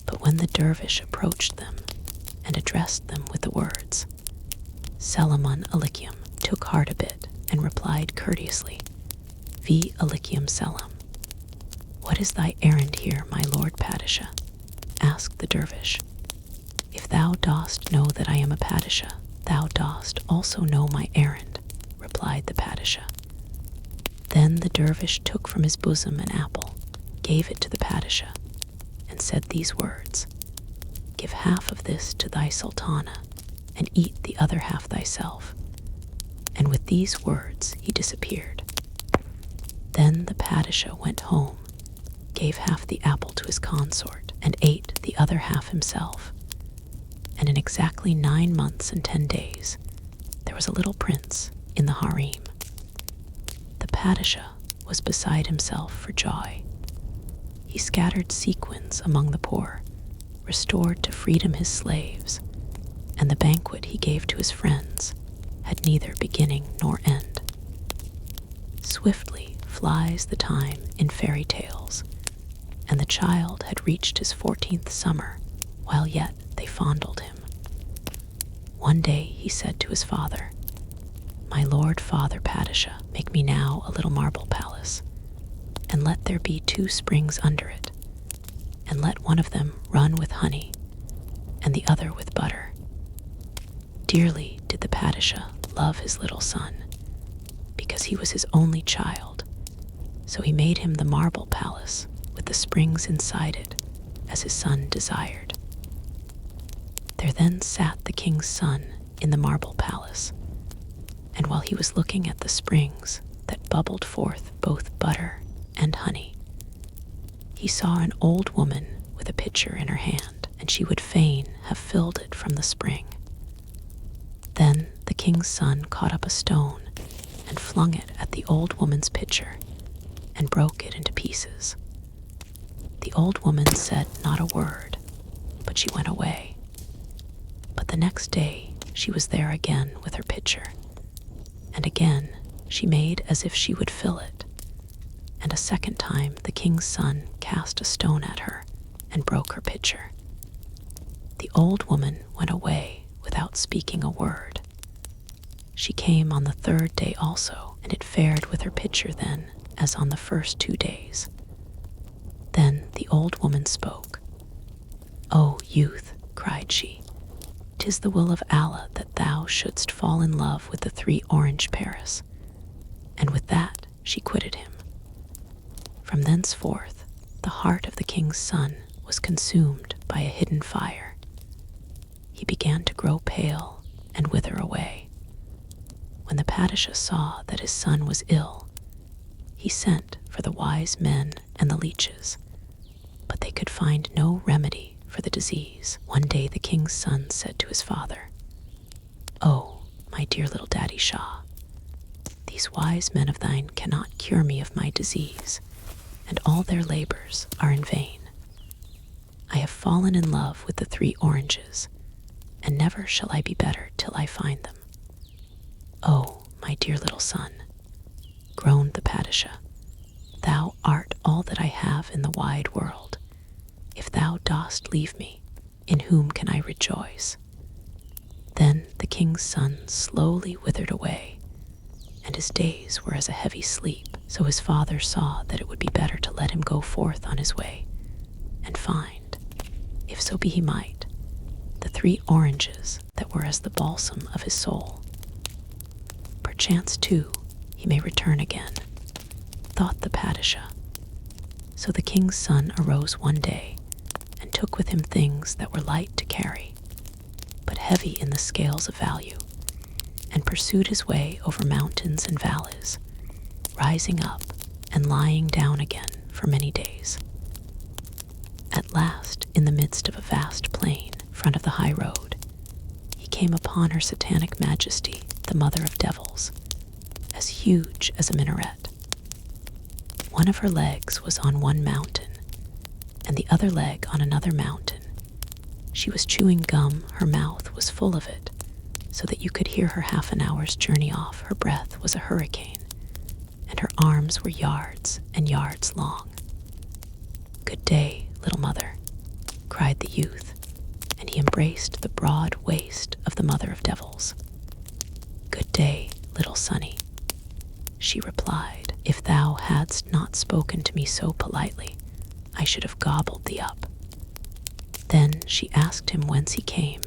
But when the dervish approached them and addressed them with the words, "Selamun alaikum," took heart a bit and replied courteously, "Vi alaikum salam." "What is thy errand here, my lord Padishah?" asked the dervish. "If thou dost know that I am a Padishah, thou dost also know my errand," replied the Padishah. Then the dervish took from his bosom an apple, gave it to the Padishah, and said these words, "Give half of this to thy sultana, and eat the other half thyself." And with these words he disappeared. Then the Padishah went home, gave half the apple to his consort, and ate the other half himself. And in exactly 9 months and 10 days, there was a little prince in the harem. The Padishah was beside himself for joy. He scattered sequins among the poor, restored to freedom his slaves, and the banquet he gave to his friends had neither beginning nor end. Swiftly flies the time in fairy tales, and the child had reached his 14th summer, while yet they fondled him. One day he said to his father, "My lord father Padishah, make me now a little marble palace, and let there be 2 springs under it, and let one of them run with honey, and the other with butter." Dearly did the Padishah love his little son, because he was his only child, so he made him the marble palace with the springs inside it, as his son desired. There then sat the king's son in the marble palace, and while he was looking at the springs that bubbled forth both butter and honey, he saw an old woman with a pitcher in her hand, and she would fain have filled it from the spring. Then the king's son caught up a stone and flung it at the old woman's pitcher and broke it into pieces. The old woman said not a word, but she went away. But the next day she was there again with her pitcher, and again she made as if she would fill it, and a second time the king's son cast a stone at her and broke her pitcher. The old woman went away without speaking a word. She came on the 3rd day also, and it fared with her pitcher then as on the first 2 days. Then the old woman spoke, youth," cried she, "'tis the will of Allah that thou shouldst fall in love with the three orange Paris." And with that she quitted him. From thenceforth the heart of the king's son was consumed by a hidden fire. He began to grow pale and wither away. When the Padishah saw that his son was ill, he sent for the wise men and the leeches, but they could find no remedy for the disease. One day the king's son said to his father, "Oh, my dear little Daddy Shah, these wise men of thine cannot cure me of my disease, and all their labors are in vain. I have fallen in love with the three oranges, and never shall I be better till I find them." "Oh, my dear little son," groaned the Padishah, "thou art all that I have in the wide world. If thou dost leave me, in whom can I rejoice?" Then the king's son slowly withered away, and his days were as a heavy sleep. So his father saw that it would be better to let him go forth on his way and find, if so be he might, the three oranges that were as the balsam of his soul. Perchance, too, he may return again, thought the Padishah. So the king's son arose one day and took with him things that were light to carry, but heavy in the scales of value, and pursued his way over mountains and valleys, rising up and lying down again for many days. At last, in the midst of a vast plain, in front of the high road, he came upon her satanic majesty, the mother of devils, as huge as a minaret. One of her legs was on one mountain, and the other leg on another mountain. She was chewing gum, her mouth was full of it, so that you could hear her half an hour's journey off. Her breath was a hurricane, and her arms were yards and yards long. "Good day, little mother," cried the youth, and he embraced the broad waist of the mother of devils. "Good day, little sonny," she replied. "If thou hadst not spoken to me so politely, I should have gobbled thee up." Then she asked him whence he came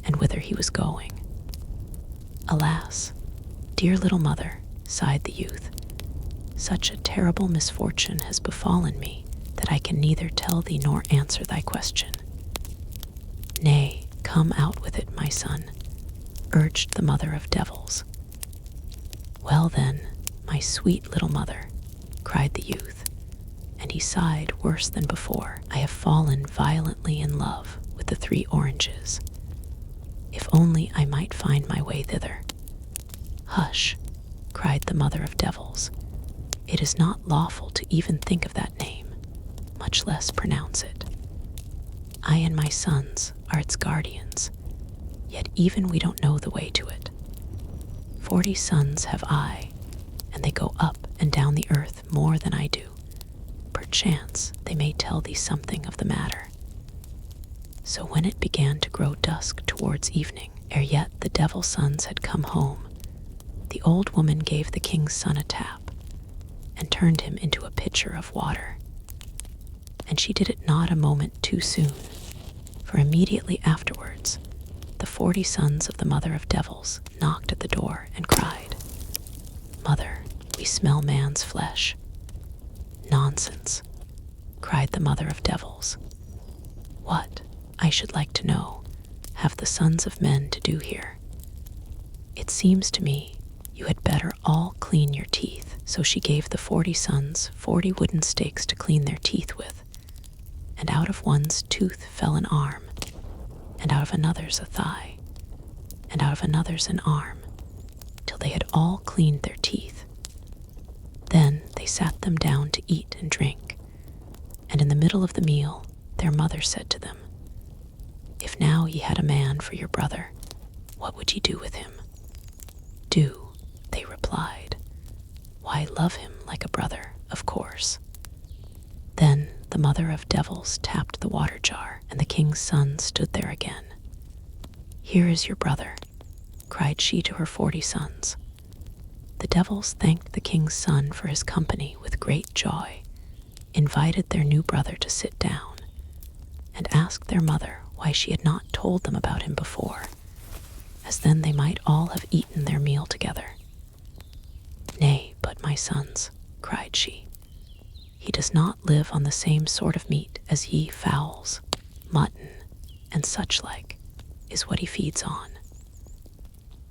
and whither he was going. "Alas, dear little mother," sighed the youth, "such a terrible misfortune has befallen me that I can neither tell thee nor answer thy question." "Nay, come out with it, my son," urged the mother of devils. "Well then, my sweet little mother," cried the youth, and he sighed worse than before, "I have fallen violently in love with the three oranges. If only I might find my way thither." "Hush," cried the mother of devils, "it is not lawful to even think of that name, much less pronounce it. I and my sons are its guardians, yet even we don't know the way to it. 40 sons have I, and they go up and down the earth more than I do. Perchance they may tell thee something of the matter." So when it began to grow dusk towards evening, ere yet the devil sons had come home, the old woman gave the king's son a tap and turned him into a pitcher of water. And she did it not a moment too soon, for immediately afterwards the 40 sons of the mother of devils knocked at the door and cried, "Mother, we smell man's flesh." "Nonsense," cried the mother of devils. "What, I should like to know, have the sons of men to do here? It seems to me you had better all clean your teeth." So she gave the 40 sons 40 wooden stakes to clean their teeth with, and out of one's tooth fell an arm, and out of another's a thigh, and out of another's an arm, till they had all cleaned their teeth. Then they sat them down to eat and drink, and in the middle of the meal their mother said to them, "If now ye had a man for your brother, what would ye do with him?" "Do," they replied. "Why, love him like a brother, of course." Then the mother of devils tapped the water jar, and the king's son stood there again. "Here is your brother," cried she to her 40 sons. The devils thanked the king's son for his company with great joy, invited their new brother to sit down, and asked their mother why she had not told them about him before, as then they might all have eaten their meal together. "Nay, but my sons," cried she, "he does not live on the same sort of meat as ye fowls, mutton, and such like, is what he feeds on."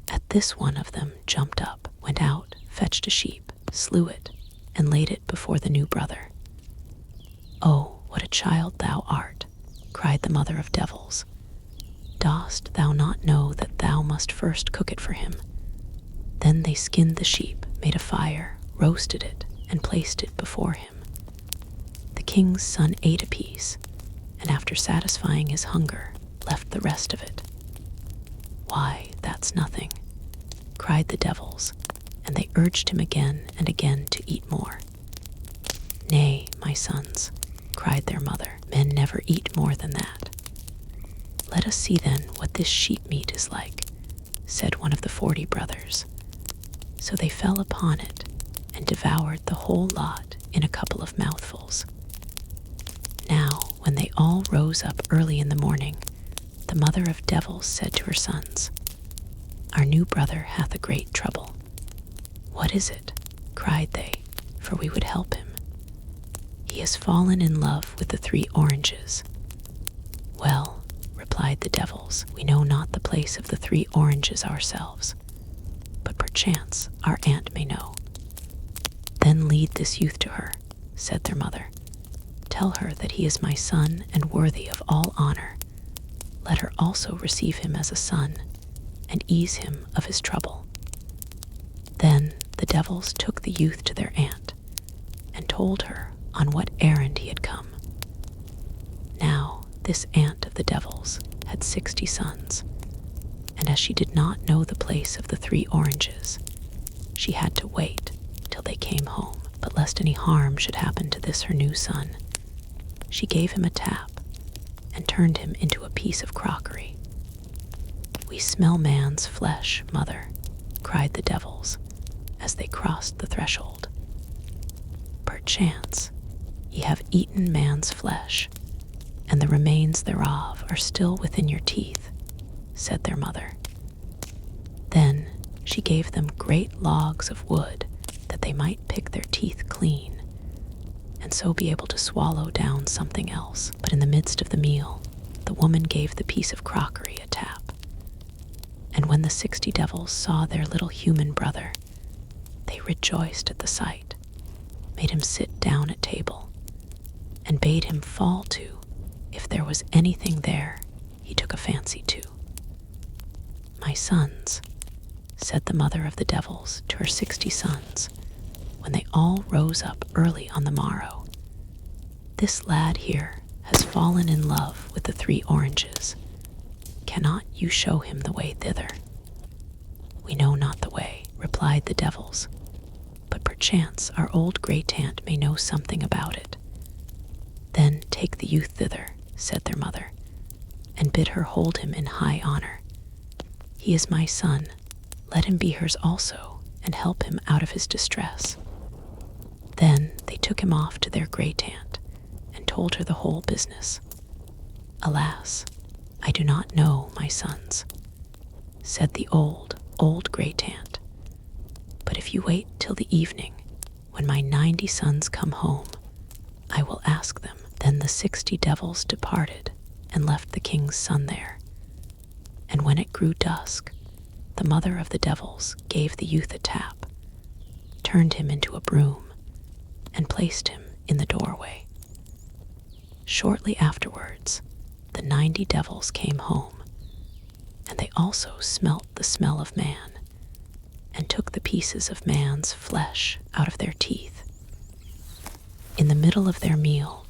At this one of them jumped up, went out, fetched a sheep, slew it, and laid it before the new brother. "Oh, what a child thou art," cried the mother of devils. "Dost thou not know that thou must first cook it for him?" Then they skinned the sheep, made a fire, roasted it, and placed it before him. The king's son ate a piece, and after satisfying his hunger, left the rest of it. "Why, that's nothing," cried the devils, and they urged him again and again to eat more. "Nay, my sons," cried their mother, "men never eat more than that." "Let us see then what this sheep meat is like," said one of the 40 brothers. So they fell upon it and devoured the whole lot in a couple of mouthfuls. Now, when they all rose up early in the morning, the mother of devils said to her sons, "Our new brother hath a great trouble." "What is it?" cried they, for we would help him. "He has fallen in love with the 3 oranges." "Well," replied the devils, "we know not the place of the 3 oranges ourselves, but perchance our aunt may know." "Then lead this youth to her," said their mother. "Tell her that he is my son and worthy of all honor. Let her also receive him as a son, and ease him of his trouble." Then the devils took the youth to their aunt, and told her on what errand he had come. Now this aunt of the devils had 60 sons, and as she did not know the place of the 3 oranges, she had to wait till they came home. But lest any harm should happen to this her new son, she gave him a tap and turned him into a piece of crockery. "We smell man's flesh, mother," cried the devils as they crossed the threshold. "Perchance ye have eaten man's flesh, and the remains thereof are still within your teeth," said their mother. Then she gave them great logs of wood that they might pick their teeth clean, and so be able to swallow down something else. But in the midst of the meal, the woman gave the piece of crockery a tap. And when the 60 devils saw their little human brother, they rejoiced at the sight, made him sit down at table, and bade him fall to if there was anything there he took a fancy to. "My sons," said the mother of the devils to her 60 sons, when they all rose up early on the morrow, "this lad here has fallen in love with the 3 oranges. Cannot you show him the way thither?" "We know not the way," replied the devils, "but perchance our old great-aunt may know something about it." "Then take the youth thither," said their mother, "and bid her hold him in high honor. He is my son, let him be hers also, and help him out of his distress." Then they took him off to their great-aunt, and told her the whole business. "Alas, I do not know, my sons," said the old great-aunt, "but if you wait till the evening, when my 90 sons come home, I will ask them." Then the 60 devils departed and left the king's son there. And when it grew dusk, the mother of the devils gave the youth a tap, turned him into a broom, and placed him in the doorway. Shortly afterwards, the 90 devils came home, and they also smelt the smell of man, and took the pieces of man's flesh out of their teeth. In the middle of their meal,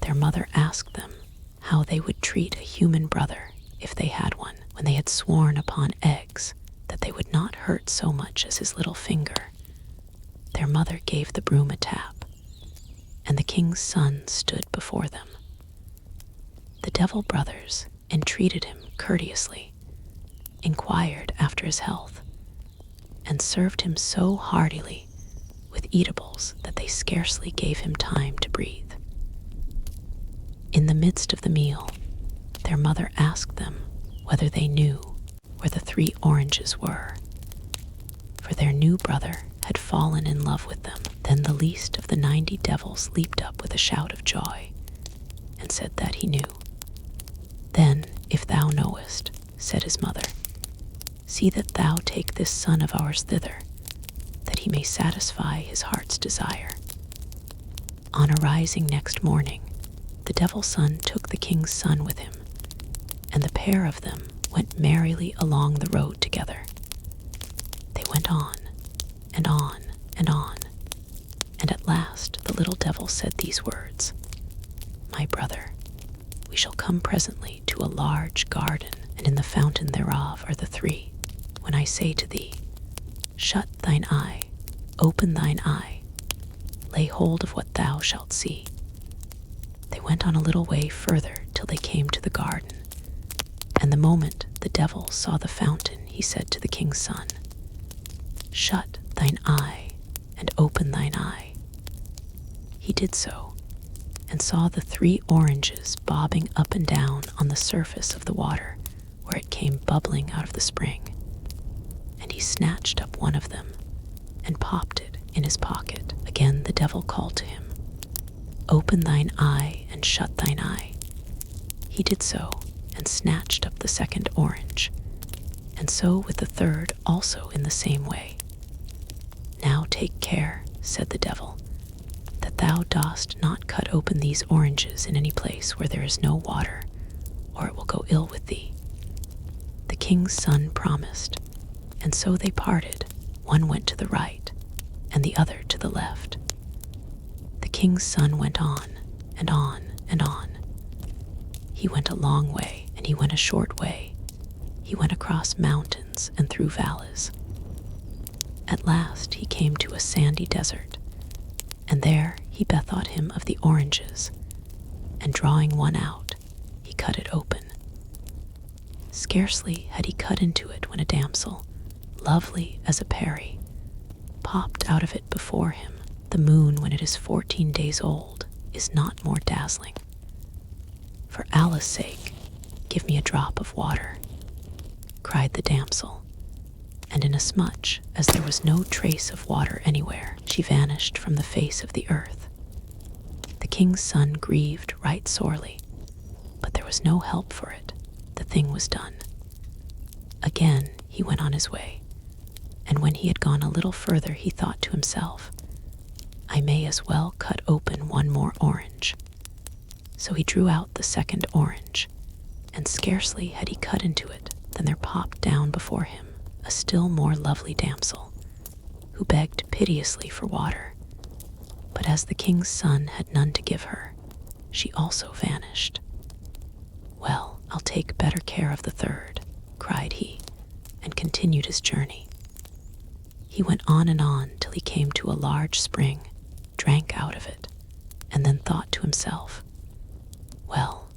their mother asked them how they would treat a human brother if they had one, when they had sworn upon eggs that they would not hurt so much as his little finger. Their mother gave the broom a tap, and the king's son stood before them. The devil brothers entreated him courteously, inquired after his health, and served him so heartily with eatables that they scarcely gave him time to breathe. In the midst of the meal, their mother asked them whether they knew where the 3 oranges were, for their new brother had fallen in love with them. Then the least of the 90 devils leaped up with a shout of joy, and said that he knew. Then, if thou knowest, said his mother, see that thou take this son of ours thither, that he may satisfy his heart's desire. On arising next morning, the devil's son took the king's son with him, and the pair of them went merrily along the road together. They went on, and on, and on, and at last the little devil said these words, My brother, we shall come presently to a large garden, and in the fountain thereof are the 3. When I say to thee, Shut thine eye, open thine eye, lay hold of what thou shalt see. They went on a little way further till they came to the garden, and the moment the devil saw the fountain, he said to the king's son, Shut thine eye and open thine eye. He did so, and saw the 3 oranges bobbing up and down on the surface of the water where it came bubbling out of the spring, and he snatched up one of them and popped it in his pocket. Again the devil called to him, Open thine eye and shut thine eye. He did so, and snatched up the 2nd orange, and so with the 3rd also in the same way. Now take care, said the devil, that thou dost not cut open these oranges in any place where there is no water, or it will go ill with thee. The king's son promised, and so they parted. One went to the right, and the other to the left. The king's son went on, and on, and on. He went a long way, and he went a short way. He went across mountains and through valleys. At last he came to a sandy desert, and there he bethought him of the oranges, and drawing one out, he cut it open. Scarcely had he cut into it when a damsel, lovely as a peri, popped out of it before him. The moon, when it is 14 days old, is not more dazzling. For Allah's sake, give me a drop of water, cried the damsel, and inasmuch as there was no trace of water anywhere, she vanished from the face of the earth. The king's son grieved right sorely, but there was no help for it. The thing was done. Again he went on his way, and when he had gone a little further, he thought to himself, I may as well cut open one more orange. So he drew out the 2nd orange, and scarcely had he cut into it than there popped down before him a still more lovely damsel, who begged piteously for water. But as the king's son had none to give her, she also vanished. Well, I'll take better care of the 3rd, cried he, and continued his journey. He went on and on till he came to a large spring, drank out of it, and then thought to himself, Well,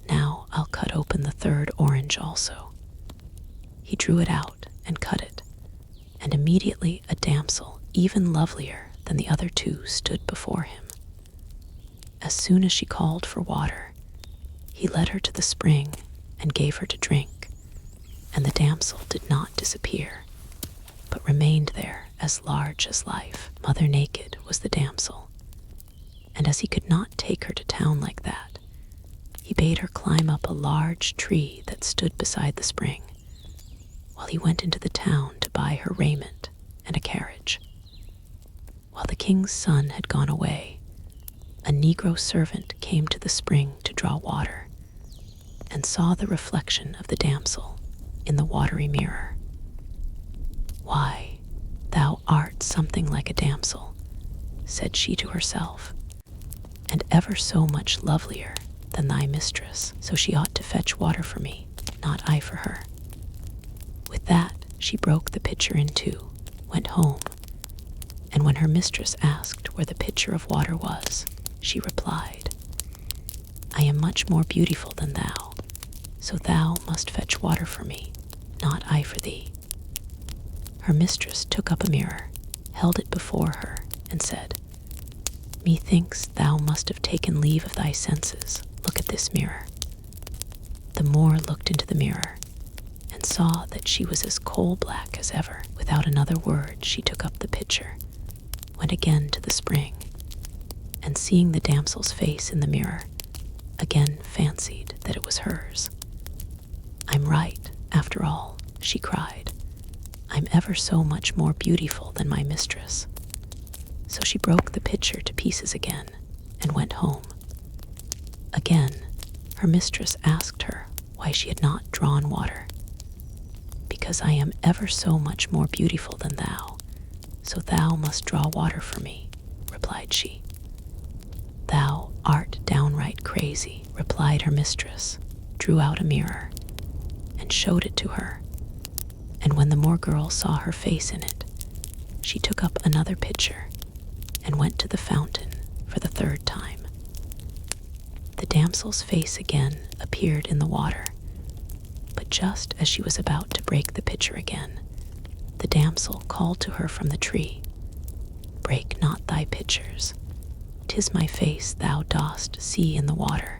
now I'll cut open the 3rd orange also. He drew it out and cut it, and immediately a damsel, even lovelier than the other 2, stood before him. As soon as she called for water, he led her to the spring and gave her to drink, and the damsel did not disappear, but remained there as large as life. Mother naked was the damsel, and as he could not take her to town like that, he bade her climb up a large tree that stood beside the spring, while he went into the town to buy her raiment and a carriage. While the king's son had gone away, a Negro servant came to the spring to draw water, and saw the reflection of the damsel in the watery mirror. Why, thou art something like a damsel, said she to herself, and ever so much lovelier than thy mistress, so she ought to fetch water for me, not I for her. With that, she broke the pitcher in 2, went home, and when her mistress asked where the pitcher of water was, she replied, I am much more beautiful than thou, so thou must fetch water for me, not I for thee. Her mistress took up a mirror, held it before her, and said, Methinks thou must have taken leave of thy senses. Look at this mirror. The Moor looked into the mirror and saw that she was as coal-black as ever. Without another word, she took up the pitcher, went again to the spring, and seeing the damsel's face in the mirror, again fancied that it was hers. "I'm right, after all," she cried. "I'm ever so much more beautiful than my mistress." So she broke the pitcher to pieces again and went home. Again, her mistress asked her why she had not drawn water. "Because I am ever so much more beautiful than thou, so thou must draw water for me," replied she. "Thou art downright crazy," replied her mistress, drew out a mirror, and showed it to her. And when the Moor girl saw her face in it, she took up another pitcher and went to the fountain for the third time. The damsel's face again appeared in the water, but just as she was about to break the pitcher again, the damsel called to her from the tree, "Break not thy pitchers. 'Tis my face thou dost see in the water,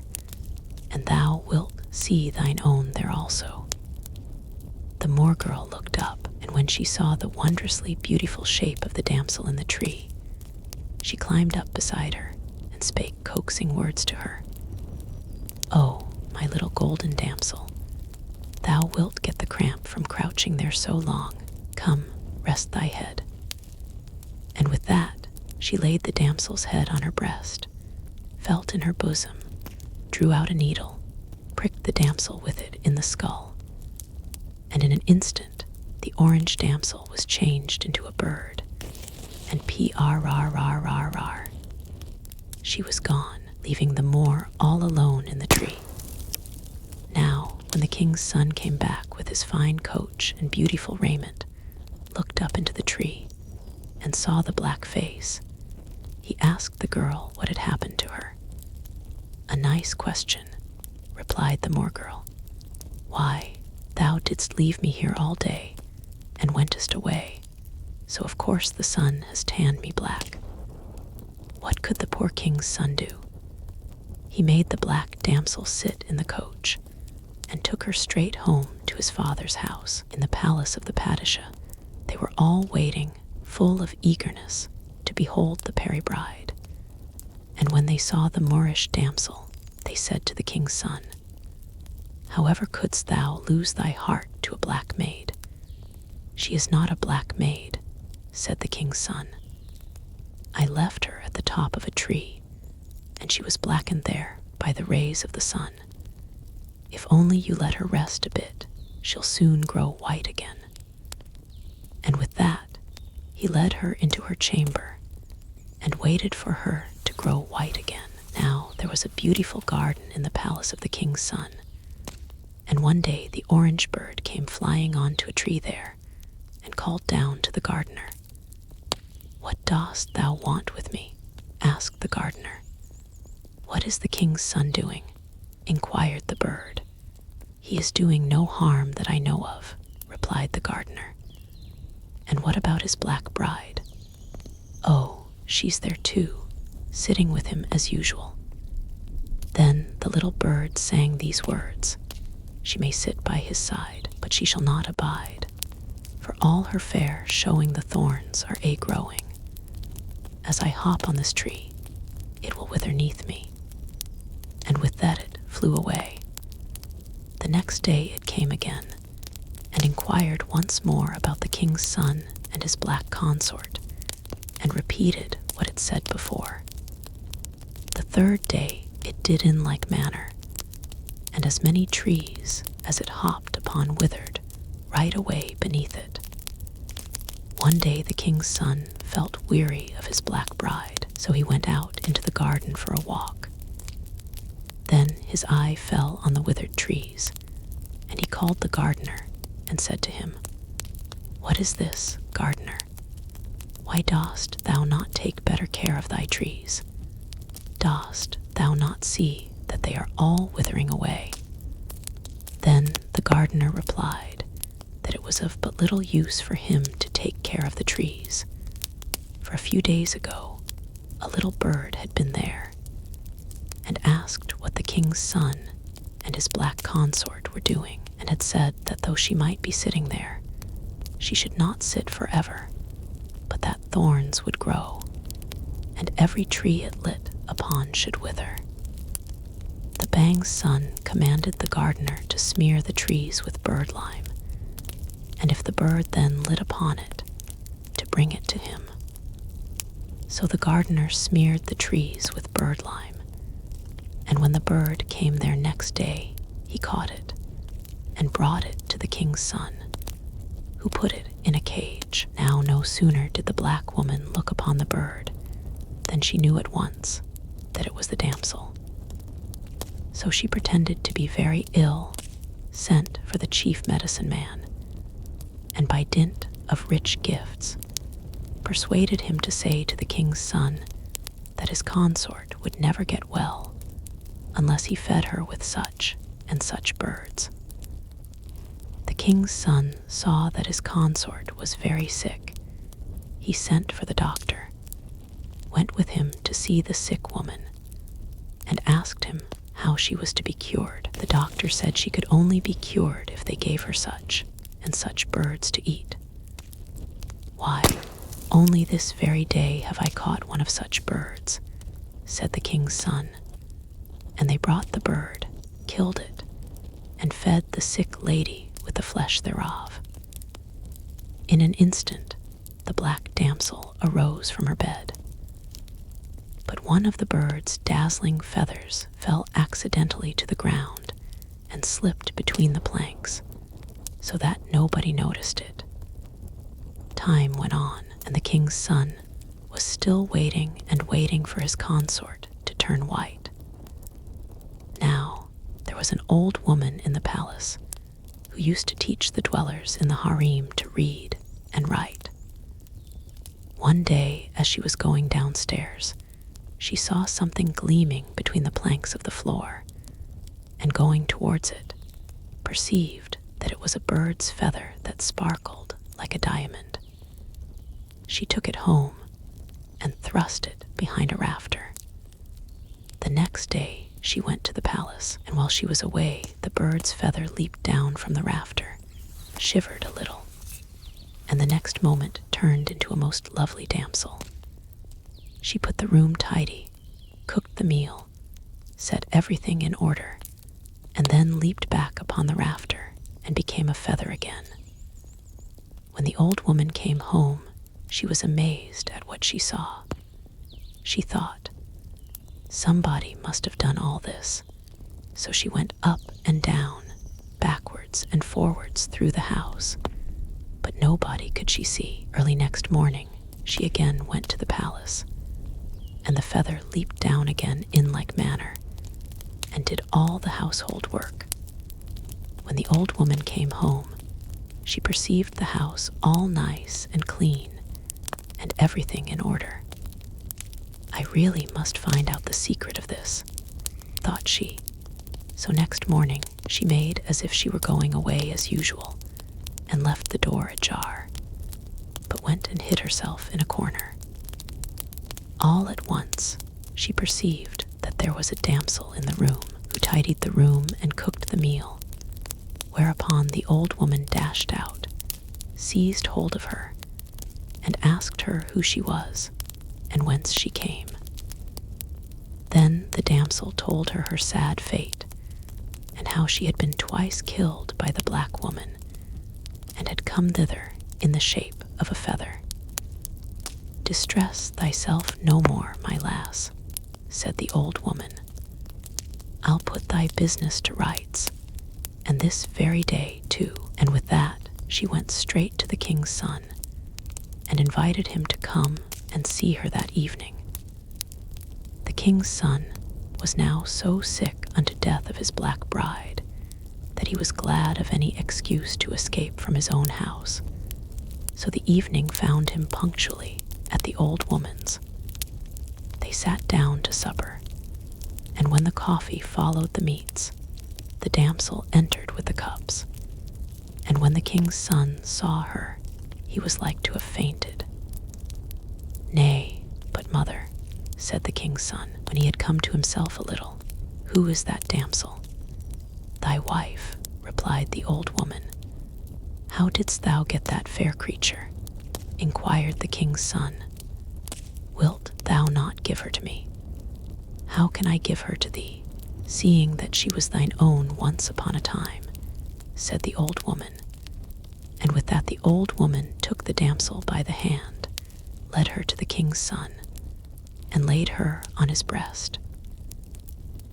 and thou wilt see thine own there also." The Moor girl looked up, and when she saw the wondrously beautiful shape of the damsel in the tree, she climbed up beside her and spake coaxing words to her. "Oh, my little golden damsel, thou wilt get the cramp from crouching there so long. Come, rest thy head." And with that, she laid the damsel's head on her breast, felt in her bosom, drew out a needle, pricked the damsel with it in the skull, and in an instant the orange damsel was changed into a bird, and p-r-r-r-r-r, she was gone, leaving the Moor all alone in the tree. Now, when the king's son came back with his fine coach and beautiful raiment, looked up into the tree, and saw the black face, he asked the girl what had happened to her. "A nice question," replied the Moor girl. "Why, thou didst leave me here all day, and wentest away, so of course the sun has tanned me black." What could the poor king's son do? He made the black damsel sit in the coach, and took her straight home to his father's house in the palace of the Padishah. They were all waiting, full of eagerness, to behold the peri bride. And when they saw the Moorish damsel, they said to the king's son, "However couldst thou lose thy heart to a black maid?" "She is not a black maid," said the king's son. "I left her at the top of a tree, and she was blackened there by the rays of the sun. If only you let her rest a bit, she'll soon grow white again." And with that, he led her into her chamber and waited for her to grow white again. Now there was a beautiful garden in the palace of the king's son, and one day the orange bird came flying onto a tree there and called down to the gardener. "What dost thou want with me?" asked the gardener. "What is the king's son doing?" inquired the bird. "He is doing no harm that I know of," replied the gardener. "And what about his black bride?" "Oh, she's there too, sitting with him as usual." Then the little bird sang these words, "She may sit by his side, but she shall not abide, for all her fair showing the thorns are a-growing. As I hop on this tree, it will wither neath me." And with that it flew away. The next day it came again, and inquired once more about the king's son and his black consort, and repeated what it said before. The third day it did in like manner, and as many trees as it hopped upon withered right away beneath it. One day the king's son felt weary of his black bride, so he went out into the garden for a walk. Then his eye fell on the withered trees, and he called the gardener and said to him, "What is this, gardener? Why dost thou not take better care of thy trees? Dost thou not see that they are all withering away?" Then the gardener replied that it was of but little use for him to take care of the trees, for a few days ago a little bird had been there, and asked what the king's son and his black consort were doing, and had said that though she might be sitting there, she should not sit forever, but that thorns would grow, and every tree it lit upon should wither. The Bang's son commanded the gardener to smear the trees with birdlime, and if the bird then lit upon it, to bring it to him. So the gardener smeared the trees with birdlime, and when the bird came there next day, he caught it, and brought it to the king's son, who put it in a cage. Now no sooner did the black woman look upon the bird than she knew at once that it was the damsel. So she pretended to be very ill, sent for the chief medicine man, and by dint of rich gifts, persuaded him to say to the king's son that his consort would never get well unless he fed her with such and such birds. The king's son saw that his consort was very sick. He sent for the doctor, went with him to see the sick woman, and asked him how she was to be cured. The doctor said she could only be cured if they gave her such and such birds to eat. "Why, only this very day have I caught one of such birds," said the king's son, and they brought the bird, killed it, and fed the sick lady with the flesh thereof. In an instant, the black damsel arose from her bed. But one of the bird's dazzling feathers fell accidentally to the ground and slipped between the planks, so that nobody noticed it. Time went on, and the king's son was still waiting and waiting for his consort to turn white. Now, there was an old woman in the palace who used to teach the dwellers in the harem to read and write. One day, as she was going downstairs, she saw something gleaming between the planks of the floor, and going towards it, perceived that it was a bird's feather that sparkled like a diamond. She took it home and thrust it behind a rafter. The next day she went to the palace, and while she was away, the bird's feather leaped down from the rafter, shivered a little, and the next moment turned into a most lovely damsel. She put the room tidy, cooked the meal, set everything in order, and then leaped back upon the rafter and became a feather again. When the old woman came home, she was amazed at what she saw. She thought, somebody must have done all this, so she went up and down, backwards and forwards through the house, but nobody could she see. Early next morning, she again went to the palace, and the feather leaped down again in like manner, and did all the household work. When the old woman came home, she perceived the house all nice and clean, and everything in order. "I really must find out the secret of this," thought she. So next morning she made as if she were going away as usual, and left the door ajar, but went and hid herself in a corner. All at once she perceived that there was a damsel in the room, who tidied the room and cooked the meal, whereupon the old woman dashed out, seized hold of her, and asked her who she was, and whence she came. Then the damsel told her her sad fate, and how she had been twice killed by the black woman, and had come thither in the shape of a feather. "Distress thyself no more, my lass," said the old woman. "I'll put thy business to rights, and this very day too." And with that she went straight to the king's son, and invited him to come and see her that evening. The king's son was now so sick unto death of his black bride that he was glad of any excuse to escape from his own house. So the evening found him punctually at the old woman's. They sat down to supper, and when the coffee followed the meats, the damsel entered with the cups. And when the king's son saw her, he was like to have fainted. "Nay, but mother," said the king's son, when he had come to himself a little, "who is that damsel? Thy wife, replied the old woman. How didst thou get that fair creature? Inquired the king's son. Wilt thou not give her to me? How can I give her to thee, seeing that she was thine own once upon a time? Said the old woman. And with that the old woman took the damsel by the hand, led her to the king's son, and laid her on his breast.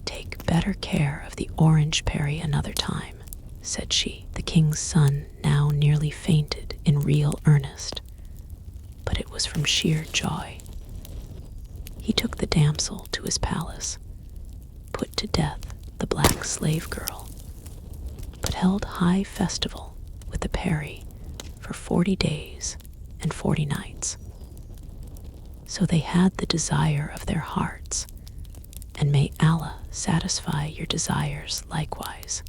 Take better care of the orange Perry another time, said she. The king's son now nearly fainted in real earnest, but it was from sheer joy. He took the damsel to his palace, put to death the black slave girl, but held high festival with the Perry for 40 days and 40 nights. So they had the desire of their hearts, and may Allah satisfy your desires likewise.